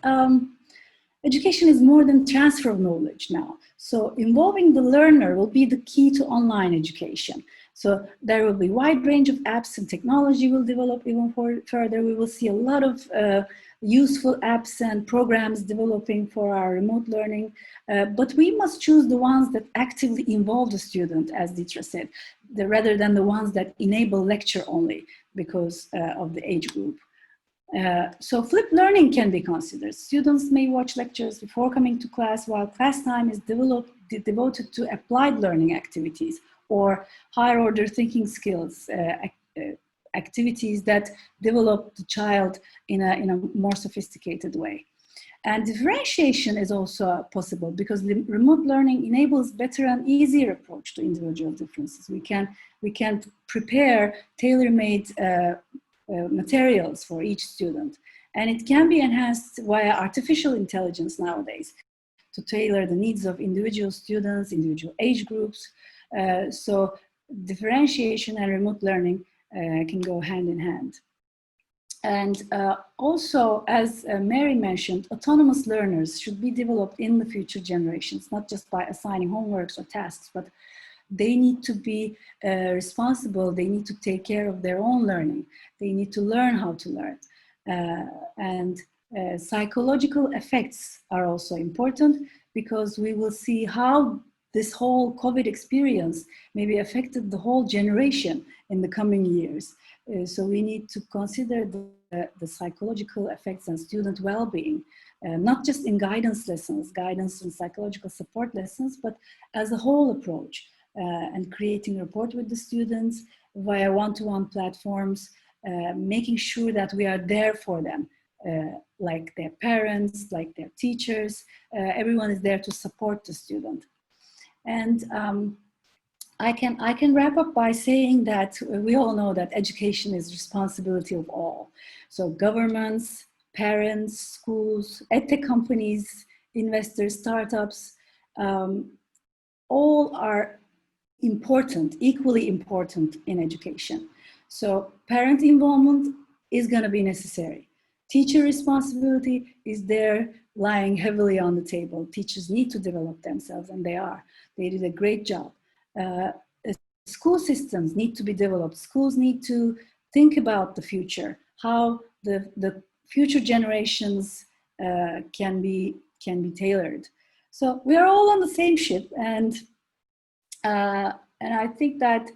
education is more than transfer of knowledge now. So involving the learner will be the key to online education. So there will be a wide range of apps, and technology will develop even further. We will see a lot of useful apps and programs developing for our remote learning. But we must choose the ones that actively involve the student, as Detra said, rather than the ones that enable lecture only because of the age group. So flipped learning can be considered. Students may watch lectures before coming to class, while class time is devoted to applied learning activities or higher order thinking skills, activities that develop the child in a more sophisticated way. And differentiation is also possible, because remote learning enables better and easier approach to individual differences. We can prepare tailor-made materials for each student, and it can be enhanced via artificial intelligence nowadays to tailor the needs of individual students, individual age groups. So differentiation and remote learning can go hand in hand. And also, as Mary mentioned, autonomous learners should be developed in the future generations, not just by assigning homeworks or tasks, but they need to be responsible. They need to take care of their own learning. They need to learn how to learn. Psychological effects are also important, because we will see how this whole COVID experience maybe affected the whole generation in the coming years. So we need to consider the psychological effects on student well-being, not just in guidance lessons, guidance and psychological support lessons, but as a whole approach, and creating rapport with the students via one-to-one platforms, making sure that we are there for them, like their parents, like their teachers, everyone is there to support the student. And I can wrap up by saying that we all know that education is responsibility of all. So governments, parents, schools, edtech companies, investors, startups, all are important, equally important in education. So parent involvement is going to be necessary. Teacher responsibility is there lying heavily on the table. Teachers need to develop themselves, and they are. They did a great job. School systems need to be developed. Schools need to think about the future, how the future generations can be tailored. So we are all on the same ship, and I think that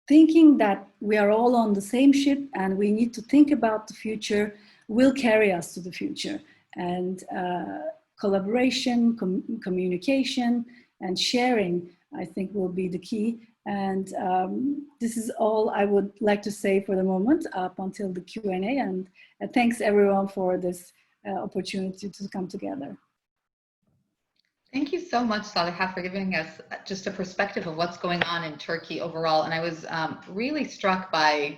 thinking that we are all on the same ship and we need to think about the future will carry us to the future. And collaboration, communication, and sharing, I think, will be the key. And this is all I would like to say for the moment up until the Q&A. And thanks everyone for this opportunity to come together. Thank you so much, Saliha, for giving us just a perspective of what's going on in Turkey overall. And I was really struck by,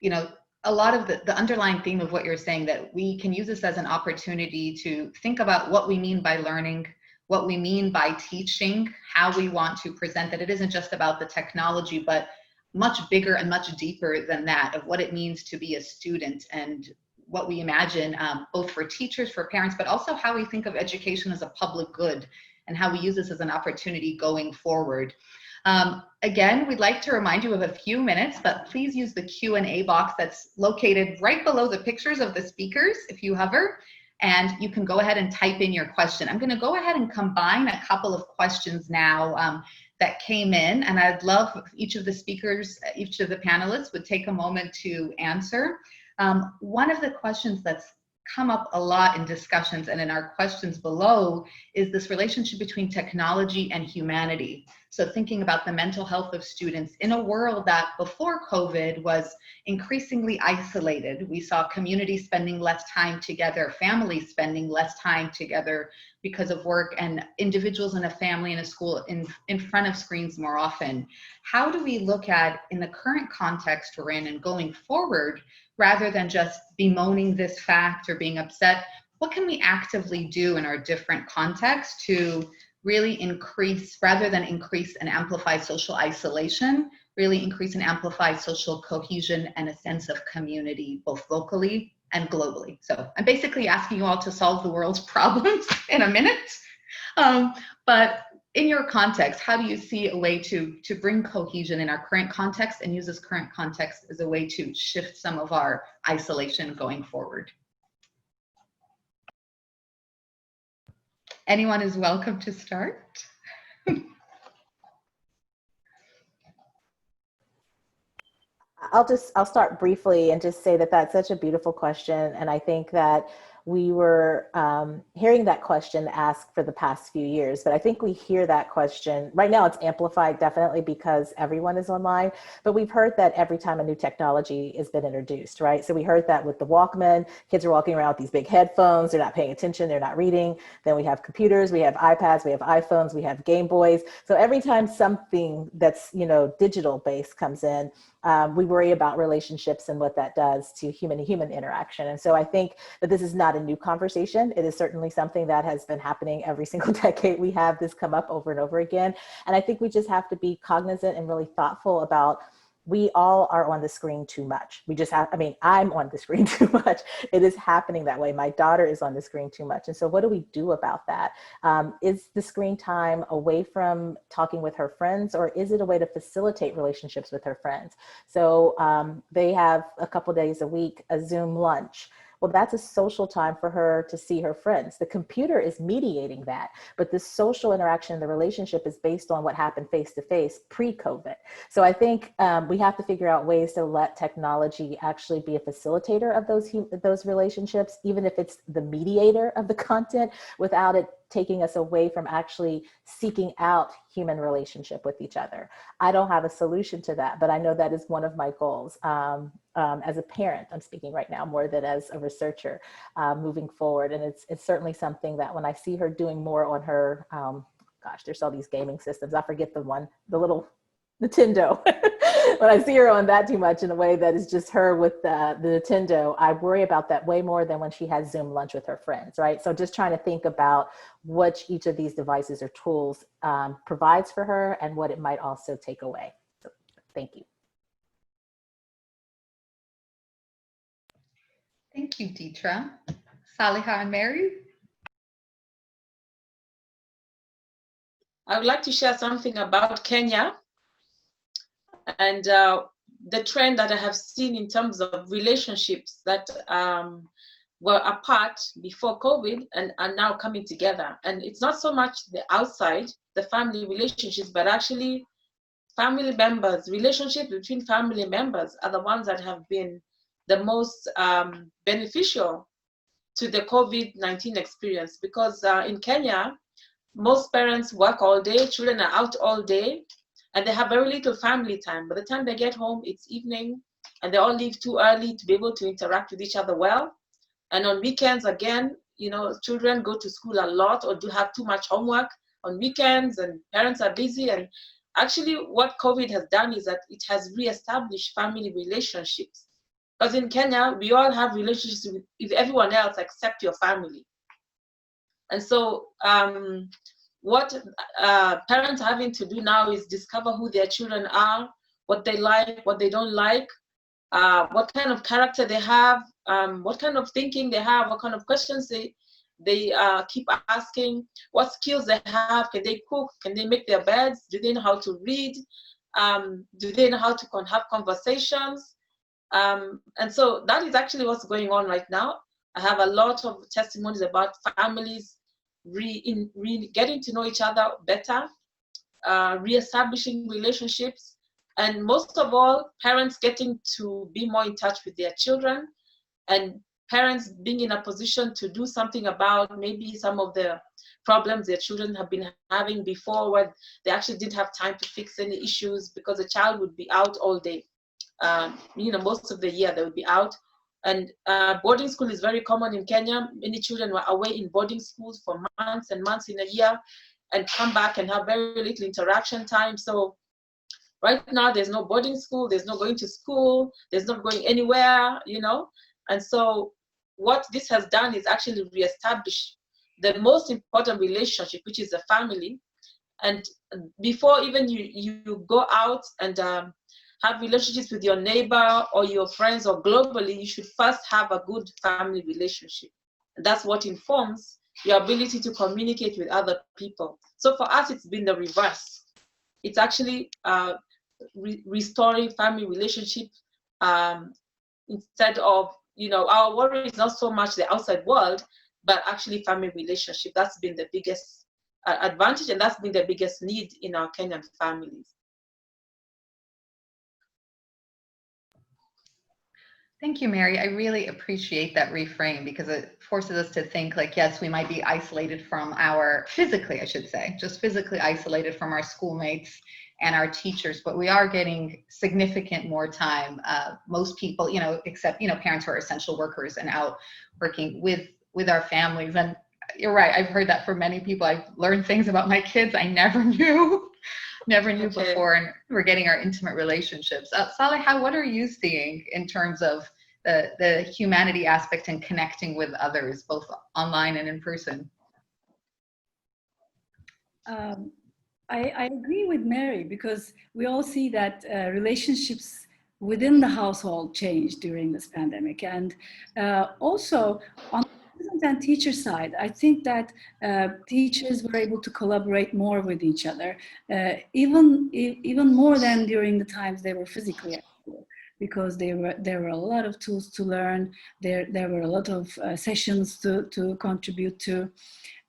you know, a lot of the underlying theme of what you're saying, that we can use this as an opportunity to think about what we mean by learning, what we mean by teaching, how we want to present that. It isn't just about the technology, but much bigger and much deeper than that, of what it means to be a student and what we imagine, both for teachers, for parents, but also how we think of education as a public good and how we use this as an opportunity going forward. Again, we'd like to remind you of a few minutes, but please use the Q&A box that's located right below the pictures of the speakers if you hover, and you can go ahead and type in your question. I'm going to go ahead and combine a couple of questions now that came in, and I'd love if each of the speakers, each of the panelists would take a moment to answer. One of the questions that's come up a lot in discussions and in our questions below is this relationship between technology and humanity. So thinking about the mental health of students in a world that before COVID was increasingly isolated. We saw communities spending less time together, families spending less time together because of work, and individuals in a family in a school in front of screens more often. How do we look at, in the current context we're in and going forward, rather than just bemoaning this fact or being upset, what can we actively do in our different contexts to really increase, rather than increase and amplify social isolation, really increase and amplify social cohesion and a sense of community, both locally and globally? So I'm basically asking you all to solve the world's problems in a minute. But in your context, how do you see a way to bring cohesion in our current context and use this current context as a way to shift some of our isolation going forward? Anyone is welcome to start. I'll start briefly and just say that that's such a beautiful question. And I think that we were hearing that question asked for the past few years, but I think we hear that question right now. It's amplified definitely because everyone is online, but we've heard that every time a new technology has been introduced, right? So we heard that with the Walkman, kids are walking around with these big headphones, they're not paying attention, they're not reading. Then we have computers, we have iPads, we have iPhones, we have Game Boys. So every time something that's, you know, digital based comes in, we worry about relationships and what that does to human-to-human interaction. And so I think that this is not a new conversation. It is certainly something that has been happening every single decade. We have this come up over and over again. And I think we just have to be cognizant and really thoughtful about, we all are on the screen too much. We just have, I mean, I'm on the screen too much. It is happening that way. My daughter is on the screen too much. And so what do we do about that? Is the screen time away from talking with her friends, or is it a way to facilitate relationships with her friends? So they have a couple days a week, a Zoom lunch. Well, that's a social time for her to see her friends. The computer is mediating that, but the social interaction, the relationship is based on what happened face-to-face pre-COVID. So I think we have to figure out ways to let technology actually be a facilitator of those relationships, even if it's the mediator of the content, without it taking us away from actually seeking out human relationship with each other. I don't have a solution to that, but I know that is one of my goals. As a parent, I'm speaking right now more than as a researcher moving forward. And it's certainly something that when I see her doing more on her, gosh, there's all these gaming systems. I forget the little Nintendo. When I see her on that too much in a way that is just her with the Nintendo, I worry about that way more than when she has Zoom lunch with her friends, right? So just trying to think about what each of these devices or tools provides for her and what it might also take away. So thank you. Thank you, Detra. Saliha and Mary? I would like to share something about Kenya and the trend that I have seen in terms of relationships that were apart before COVID and are now coming together. And it's not so much the outside, the family relationships, but actually family members, relationships between family members are the ones that have been the most beneficial to the COVID-19 experience. Because in Kenya, most parents work all day, children are out all day, and they have very little family time. By the time they get home, it's evening, and they all leave too early to be able to interact with each other well. And on weekends, again, you know, children go to school a lot or do have too much homework on weekends, and parents are busy. And actually, what COVID has done is that it has reestablished family relationships. Because in Kenya, we all have relationships with everyone else except your family. And so what parents are having to do now is discover who their children are, what they like, what they don't like, what kind of character they have, what kind of thinking they have, what kind of questions they keep asking, what skills they have. Can they cook? Can they make their beds? Do they know how to read? Do they know how to have conversations? And so that is actually what's going on right now. I have a lot of testimonies about families getting to know each other better, reestablishing relationships, and most of all, parents getting to be more in touch with their children, and parents being in a position to do something about maybe some of the problems their children have been having before, where they actually didn't have time to fix any issues because the child would be out all day. You know, most of the year they would be out. And boarding school is very common in Kenya. Many children were away in boarding schools for months and months in a year and come back and have very little interaction time. So right now there's no boarding school, there's no going to school, there's not going anywhere, you know. And so what this has done is actually reestablish the most important relationship, which is the family. And before even you go out and have relationships with your neighbor or your friends or globally, you should first have a good family relationship. And that's what informs your ability to communicate with other people. So for us, it's been the reverse. It's actually restoring family relationship instead of, you know, our worry is not so much the outside world, but actually family relationship. That's been the biggest advantage, and that's been the biggest need in our Kenyan families. Thank you, Mary. I really appreciate that reframe because it forces us to think like, yes, we might be isolated from physically, I should say, just physically isolated from our schoolmates and our teachers, but we are getting significant more time. Most people, you know, except, you know, parents who are essential workers and out working with our families. And you're right, I've heard that from many people. I've learned things about my kids I never knew. Before, and we're getting our intimate relationships. Saliha, what are you seeing in terms of the humanity aspect and connecting with others, both online and in person? I agree with Mary because we all see that relationships within the household changed during this pandemic. And also on the student and teacher side, I think that teachers were able to collaborate more with each other, even more than during the times they were physically at school. because there were a lot of tools to learn. There were a lot of sessions to contribute to.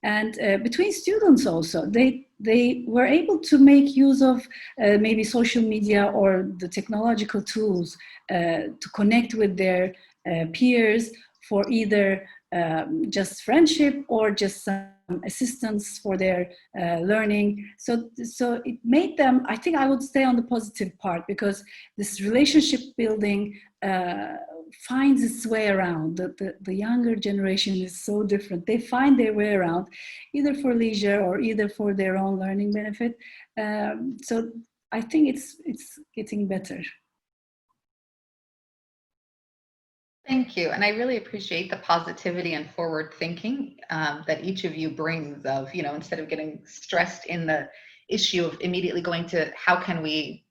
And between students also, they were able to make use of maybe social media or the technological tools to connect with their peers for either just friendship or just some assistance for their learning. So it made them, I think I would stay on the positive part, because this relationship building finds its way around. The younger generation is so different. They find their way around, either for leisure or either for their own learning benefit. So I think it's getting better. Thank you. And I really appreciate the positivity and forward thinking that each of you brings of, instead of getting stressed in the issue of immediately going to how can we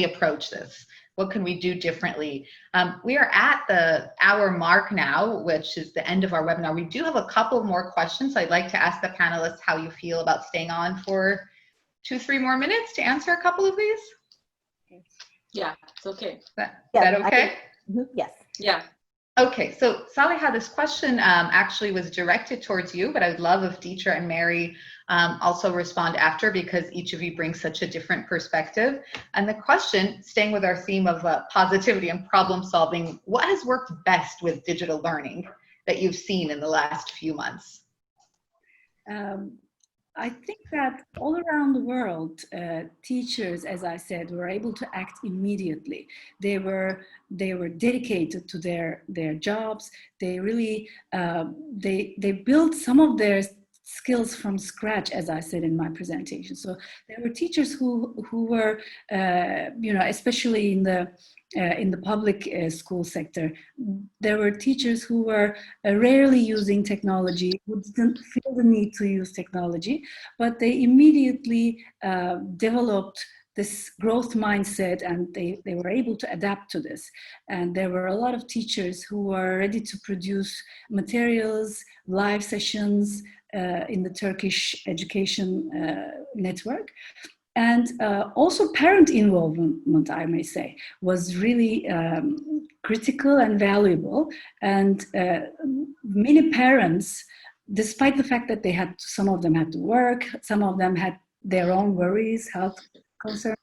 approach this? What can we do differently? We are at the hour mark now, which is the end of our webinar. We do have a couple more questions. I'd like to ask the panelists how you feel about staying on for 2-3 more minutes to answer a couple of these. Yeah, it's okay. Is that okay? Yes. Yeah. Okay, so Saliha, this question actually was directed towards you, but I would love if Detra and Mary also respond after, because each of you brings such a different perspective. And the question, staying with our theme of positivity and problem solving, what has worked best with digital learning that you've seen in the last few months? I think that all around the world, teachers, as I said, were able to act immediately. They were dedicated to their jobs. They really they built some of their skills from scratch, as I said in my presentation. So there were teachers who were, especially in the public school sector, there were teachers who were rarely using technology, who didn't feel the need to use technology, but they immediately developed this growth mindset, and they were able to adapt to this. And there were a lot of teachers who were ready to produce materials, live sessions in the Turkish education network. And also parent involvement, I may say, was really critical and valuable. And many parents, despite the fact that some of them had to work, some of them had their own worries, health concerns,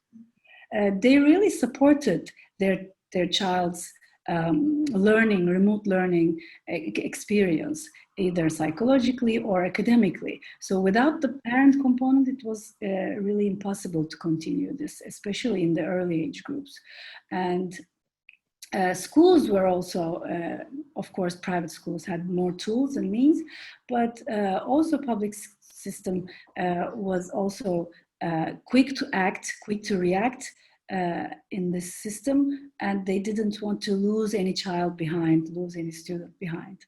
they really supported their child's remote learning experience, either psychologically or academically. So without the parent component, it was really impossible to continue this, especially in the early age groups. And schools were also, of course, private schools had more tools and means, but also public system was also quick to act, quick to react in this system, and they didn't want to lose any child behind, lose any student behind.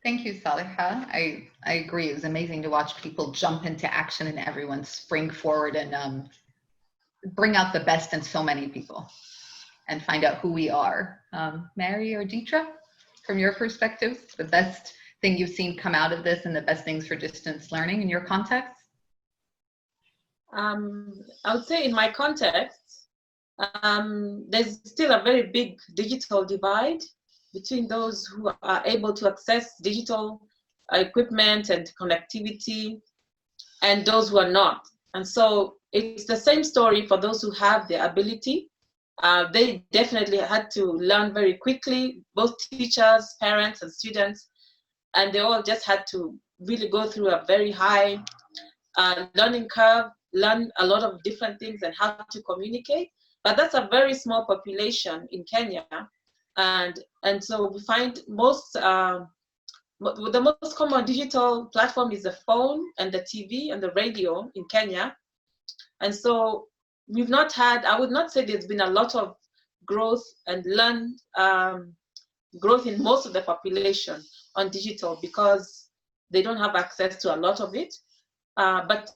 Thank you, Saliha. I agree. It was amazing to watch people jump into action and everyone spring forward and bring out the best in so many people and find out who we are. Mary or Detra, from your perspective, the best thing you've seen come out of this and the best things for distance learning in your context? I would say in my context, there's still a very big digital divide between those who are able to access digital equipment and connectivity and those who are not. And so it's the same story for those who have the ability. They definitely had to learn very quickly, both teachers, parents, and students, and they all just had to really go through a very high learning curve, learn a lot of different things and how to communicate. But that's a very small population in Kenya. And so we find the most common digital platform is the phone and the TV and the radio in Kenya. And so we've not had, I would not say there's been a lot of growth and growth in most of the population on digital because they don't have access to a lot of it. But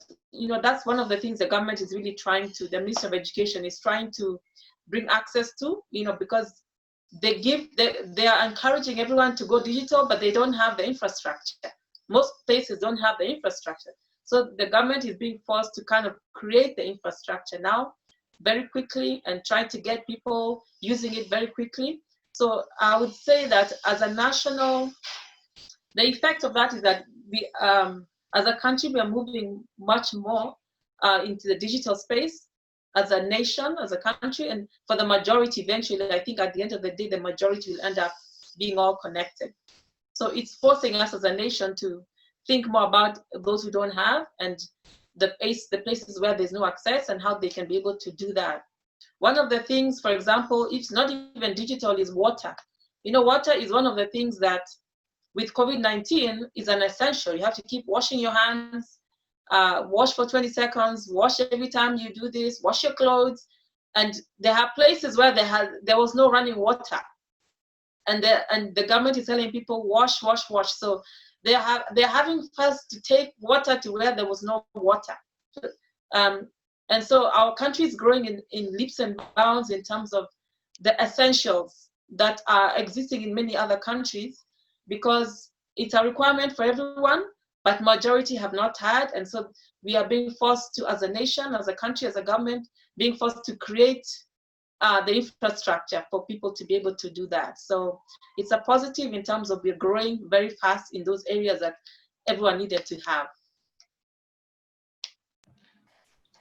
that's one of the things the government is really trying to, the Ministry of Education is trying to bring access to, because they are encouraging everyone to go digital, but they don't have the infrastructure. Most places don't have the infrastructure. So the government is being forced to kind of create the infrastructure now very quickly and try to get people using it very quickly. So I would say that as a national, the effect of that is that we, as a country, we are moving much more into the digital space as a nation, as a country, and for the majority, eventually, I think at the end of the day, the majority will end up being all connected. So it's forcing us as a nation to think more about those who don't have and the places where there's no access and how they can be able to do that. One of the things, for example, it's not even digital, is water. You know, water is one of the things that with COVID-19 is an essential. You have to keep washing your hands, wash for 20 seconds, wash every time you do this, wash your clothes. And there are places where there was no running water. And the government is telling people wash, wash, wash. So they're having first to take water to where there was no water. And so our country is growing in leaps and bounds in terms of the essentials that are existing in many other countries, because it's a requirement for everyone, but majority have not had. And so we are being forced to, as a nation, as a country, as a government, being forced to create the infrastructure for people to be able to do that. So it's a positive in terms of we're growing very fast in those areas that everyone needed to have.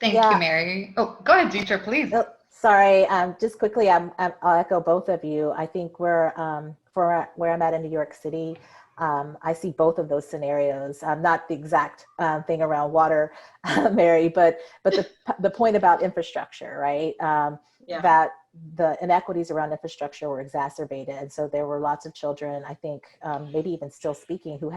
Thank you, Mary. Oh, go ahead, Detra, please. Oh, sorry, just quickly, I'll echo both of you. I think for where I'm at in New York City, I see both of those scenarios. Not the exact thing around water, Mary, but the point about infrastructure, right? That the inequities around infrastructure were exacerbated, and so there were lots of children, I think, maybe even still speaking, who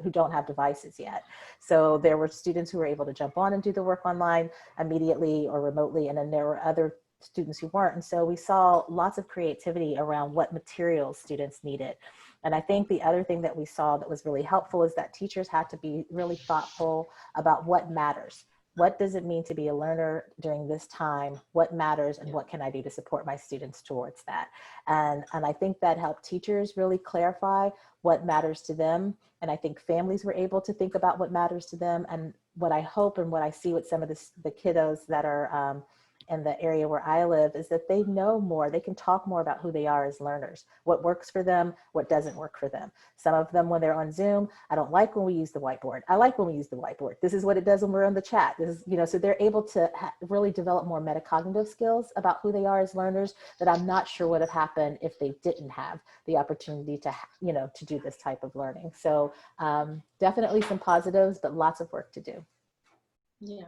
don't have devices yet. So there were students who were able to jump on and do the work online immediately or remotely, and then there were other students who weren't. And so we saw lots of creativity around what materials students needed. And I think the other thing that we saw that was really helpful is that teachers had to be really thoughtful about what matters. What does it mean to be a learner during this time? What matters, and what can I do to support my students towards that? And I think that helped teachers really clarify what matters to them. And I think families were able to think about what matters to them. And what I hope and what I see with some of the kiddos that are in the area where I live is that they know more, they can talk more about who they are as learners, what works for them, what doesn't work for them. Some of them, when they're on Zoom, I don't like when we use the whiteboard. I like when we use the whiteboard. This is what it does when we're on the chat. This is, you know, so they're able to really develop more metacognitive skills about who they are as learners that I'm not sure would have happened if they didn't have the opportunity to, you know, to do this type of learning. So definitely some positives, but lots of work to do. Yeah.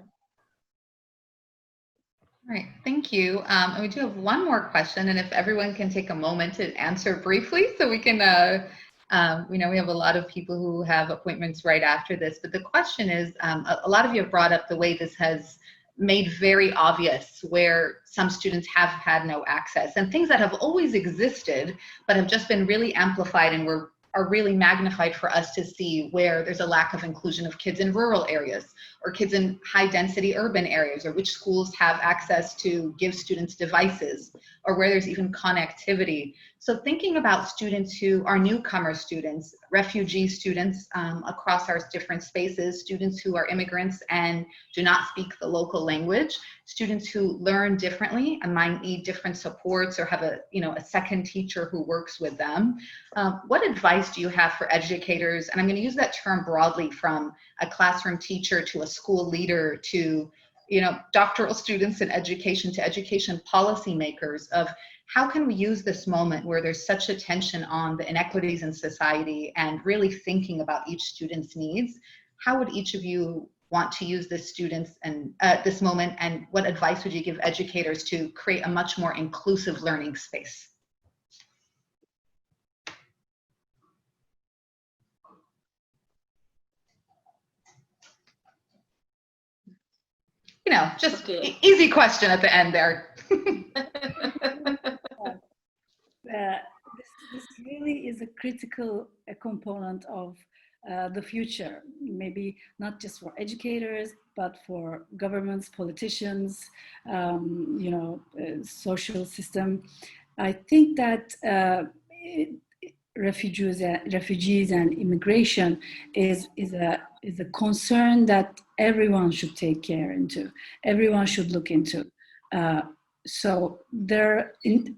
All right, thank you. And we do have one more question, and if everyone can take a moment to answer briefly, so we can, we know we have a lot of people who have appointments right after this, but the question is, a lot of you have brought up the way this has made very obvious where some students have had no access, and things that have always existed, but have just been really amplified and are really magnified for us to see where there's a lack of inclusion of kids in rural areas or kids in high density urban areas, or which schools have access to give students devices, or where there's even connectivity. So thinking about students who are newcomer students, refugee students across our different spaces, students who are immigrants and do not speak the local language, students who learn differently and might need different supports or have a second teacher who works with them. What advice do you have for educators? And I'm going to use that term broadly, from a classroom teacher to a school leader to doctoral students in education to education policymakers, of how can we use this moment where there's such attention on the inequities in society and really thinking about each student's needs? How would each of you want to use this this moment, and what advice would you give educators to create a much more inclusive learning space? Just easy question at the end there. This really is a critical component of the future, maybe not just for educators, but for governments, politicians, social system. I think that refugees and immigration is a concern that everyone should take care into, everyone should look into. So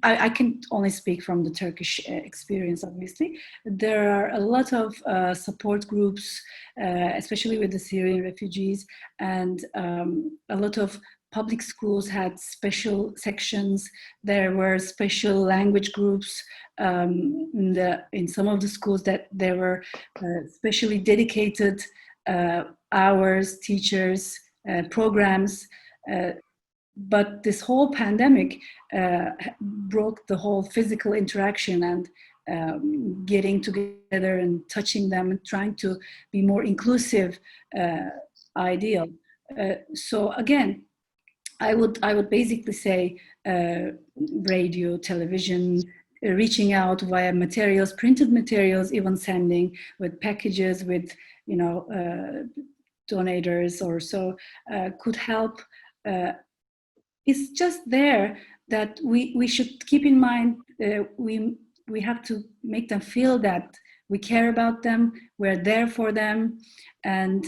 I can only speak from the Turkish experience, obviously. There are a lot of support groups, especially with the Syrian refugees, and a lot of public schools had special sections. There were special language groups in some of the schools that there were specially dedicated hours, teachers, programs. But this whole pandemic broke the whole physical interaction and getting together and touching them and trying to be more inclusive ideal. So again, I would basically say radio, television, reaching out via materials, printed materials, even sending with packages with donators or so could help. It's just there that we should keep in mind. We have to make them feel that we care about them, we're there for them, and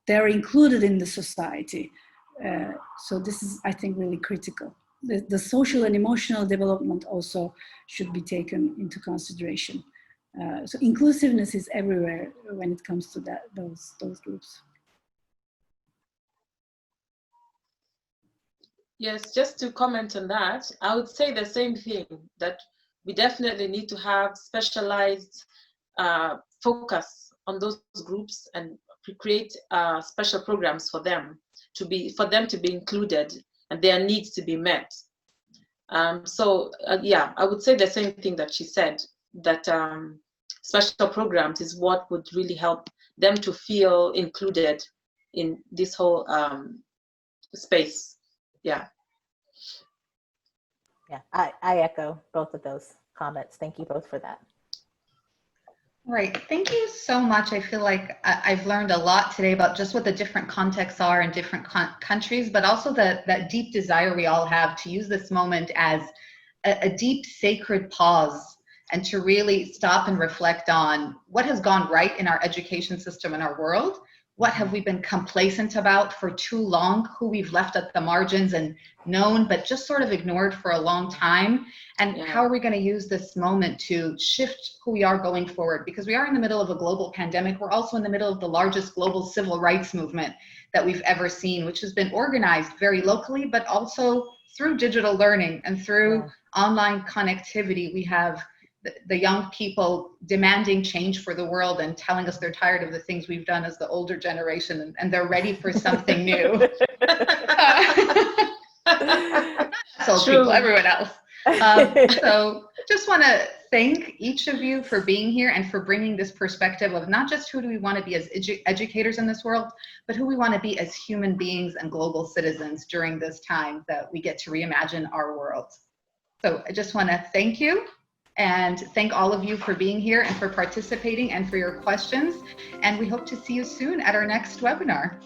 they're included in the society. So this is, I think, really critical. The social and emotional development also should be taken into consideration. So inclusiveness is everywhere when it comes to those groups. Yes, just to comment on that, I would say the same thing, that we definitely need to have specialized focus on those groups and create special programs for them to be included and their needs to be met. Yeah, I would say the same thing that she said, that special programs is what would really help them to feel included in this whole space. Yeah. Yeah, I echo both of those comments. Thank you both for that. Right. Thank you so much. I feel like I've learned a lot today about just what the different contexts are in different countries, but also that deep desire we all have to use this moment as a deep sacred pause and to really stop and reflect on what has gone right in our education system in our world. What have we been complacent about for too long, who we've left at the margins and known, but just sort of ignored for a long time? And how are we going to use this moment to shift who we are going forward? Because we are in the middle of a global pandemic. We're also in the middle of the largest global civil rights movement that we've ever seen, which has been organized very locally, but also through digital learning and through online connectivity. We have the young people demanding change for the world and telling us they're tired of the things we've done as the older generation, and they're ready for something new. So people, everyone else. So just want to thank each of you for being here and for bringing this perspective of not just who do we want to be as educators in this world, but who we want to be as human beings and global citizens during this time that we get to reimagine our world. So I just want to thank you. And thank all of you for being here and for participating and for your questions. And we hope to see you soon at our next webinar.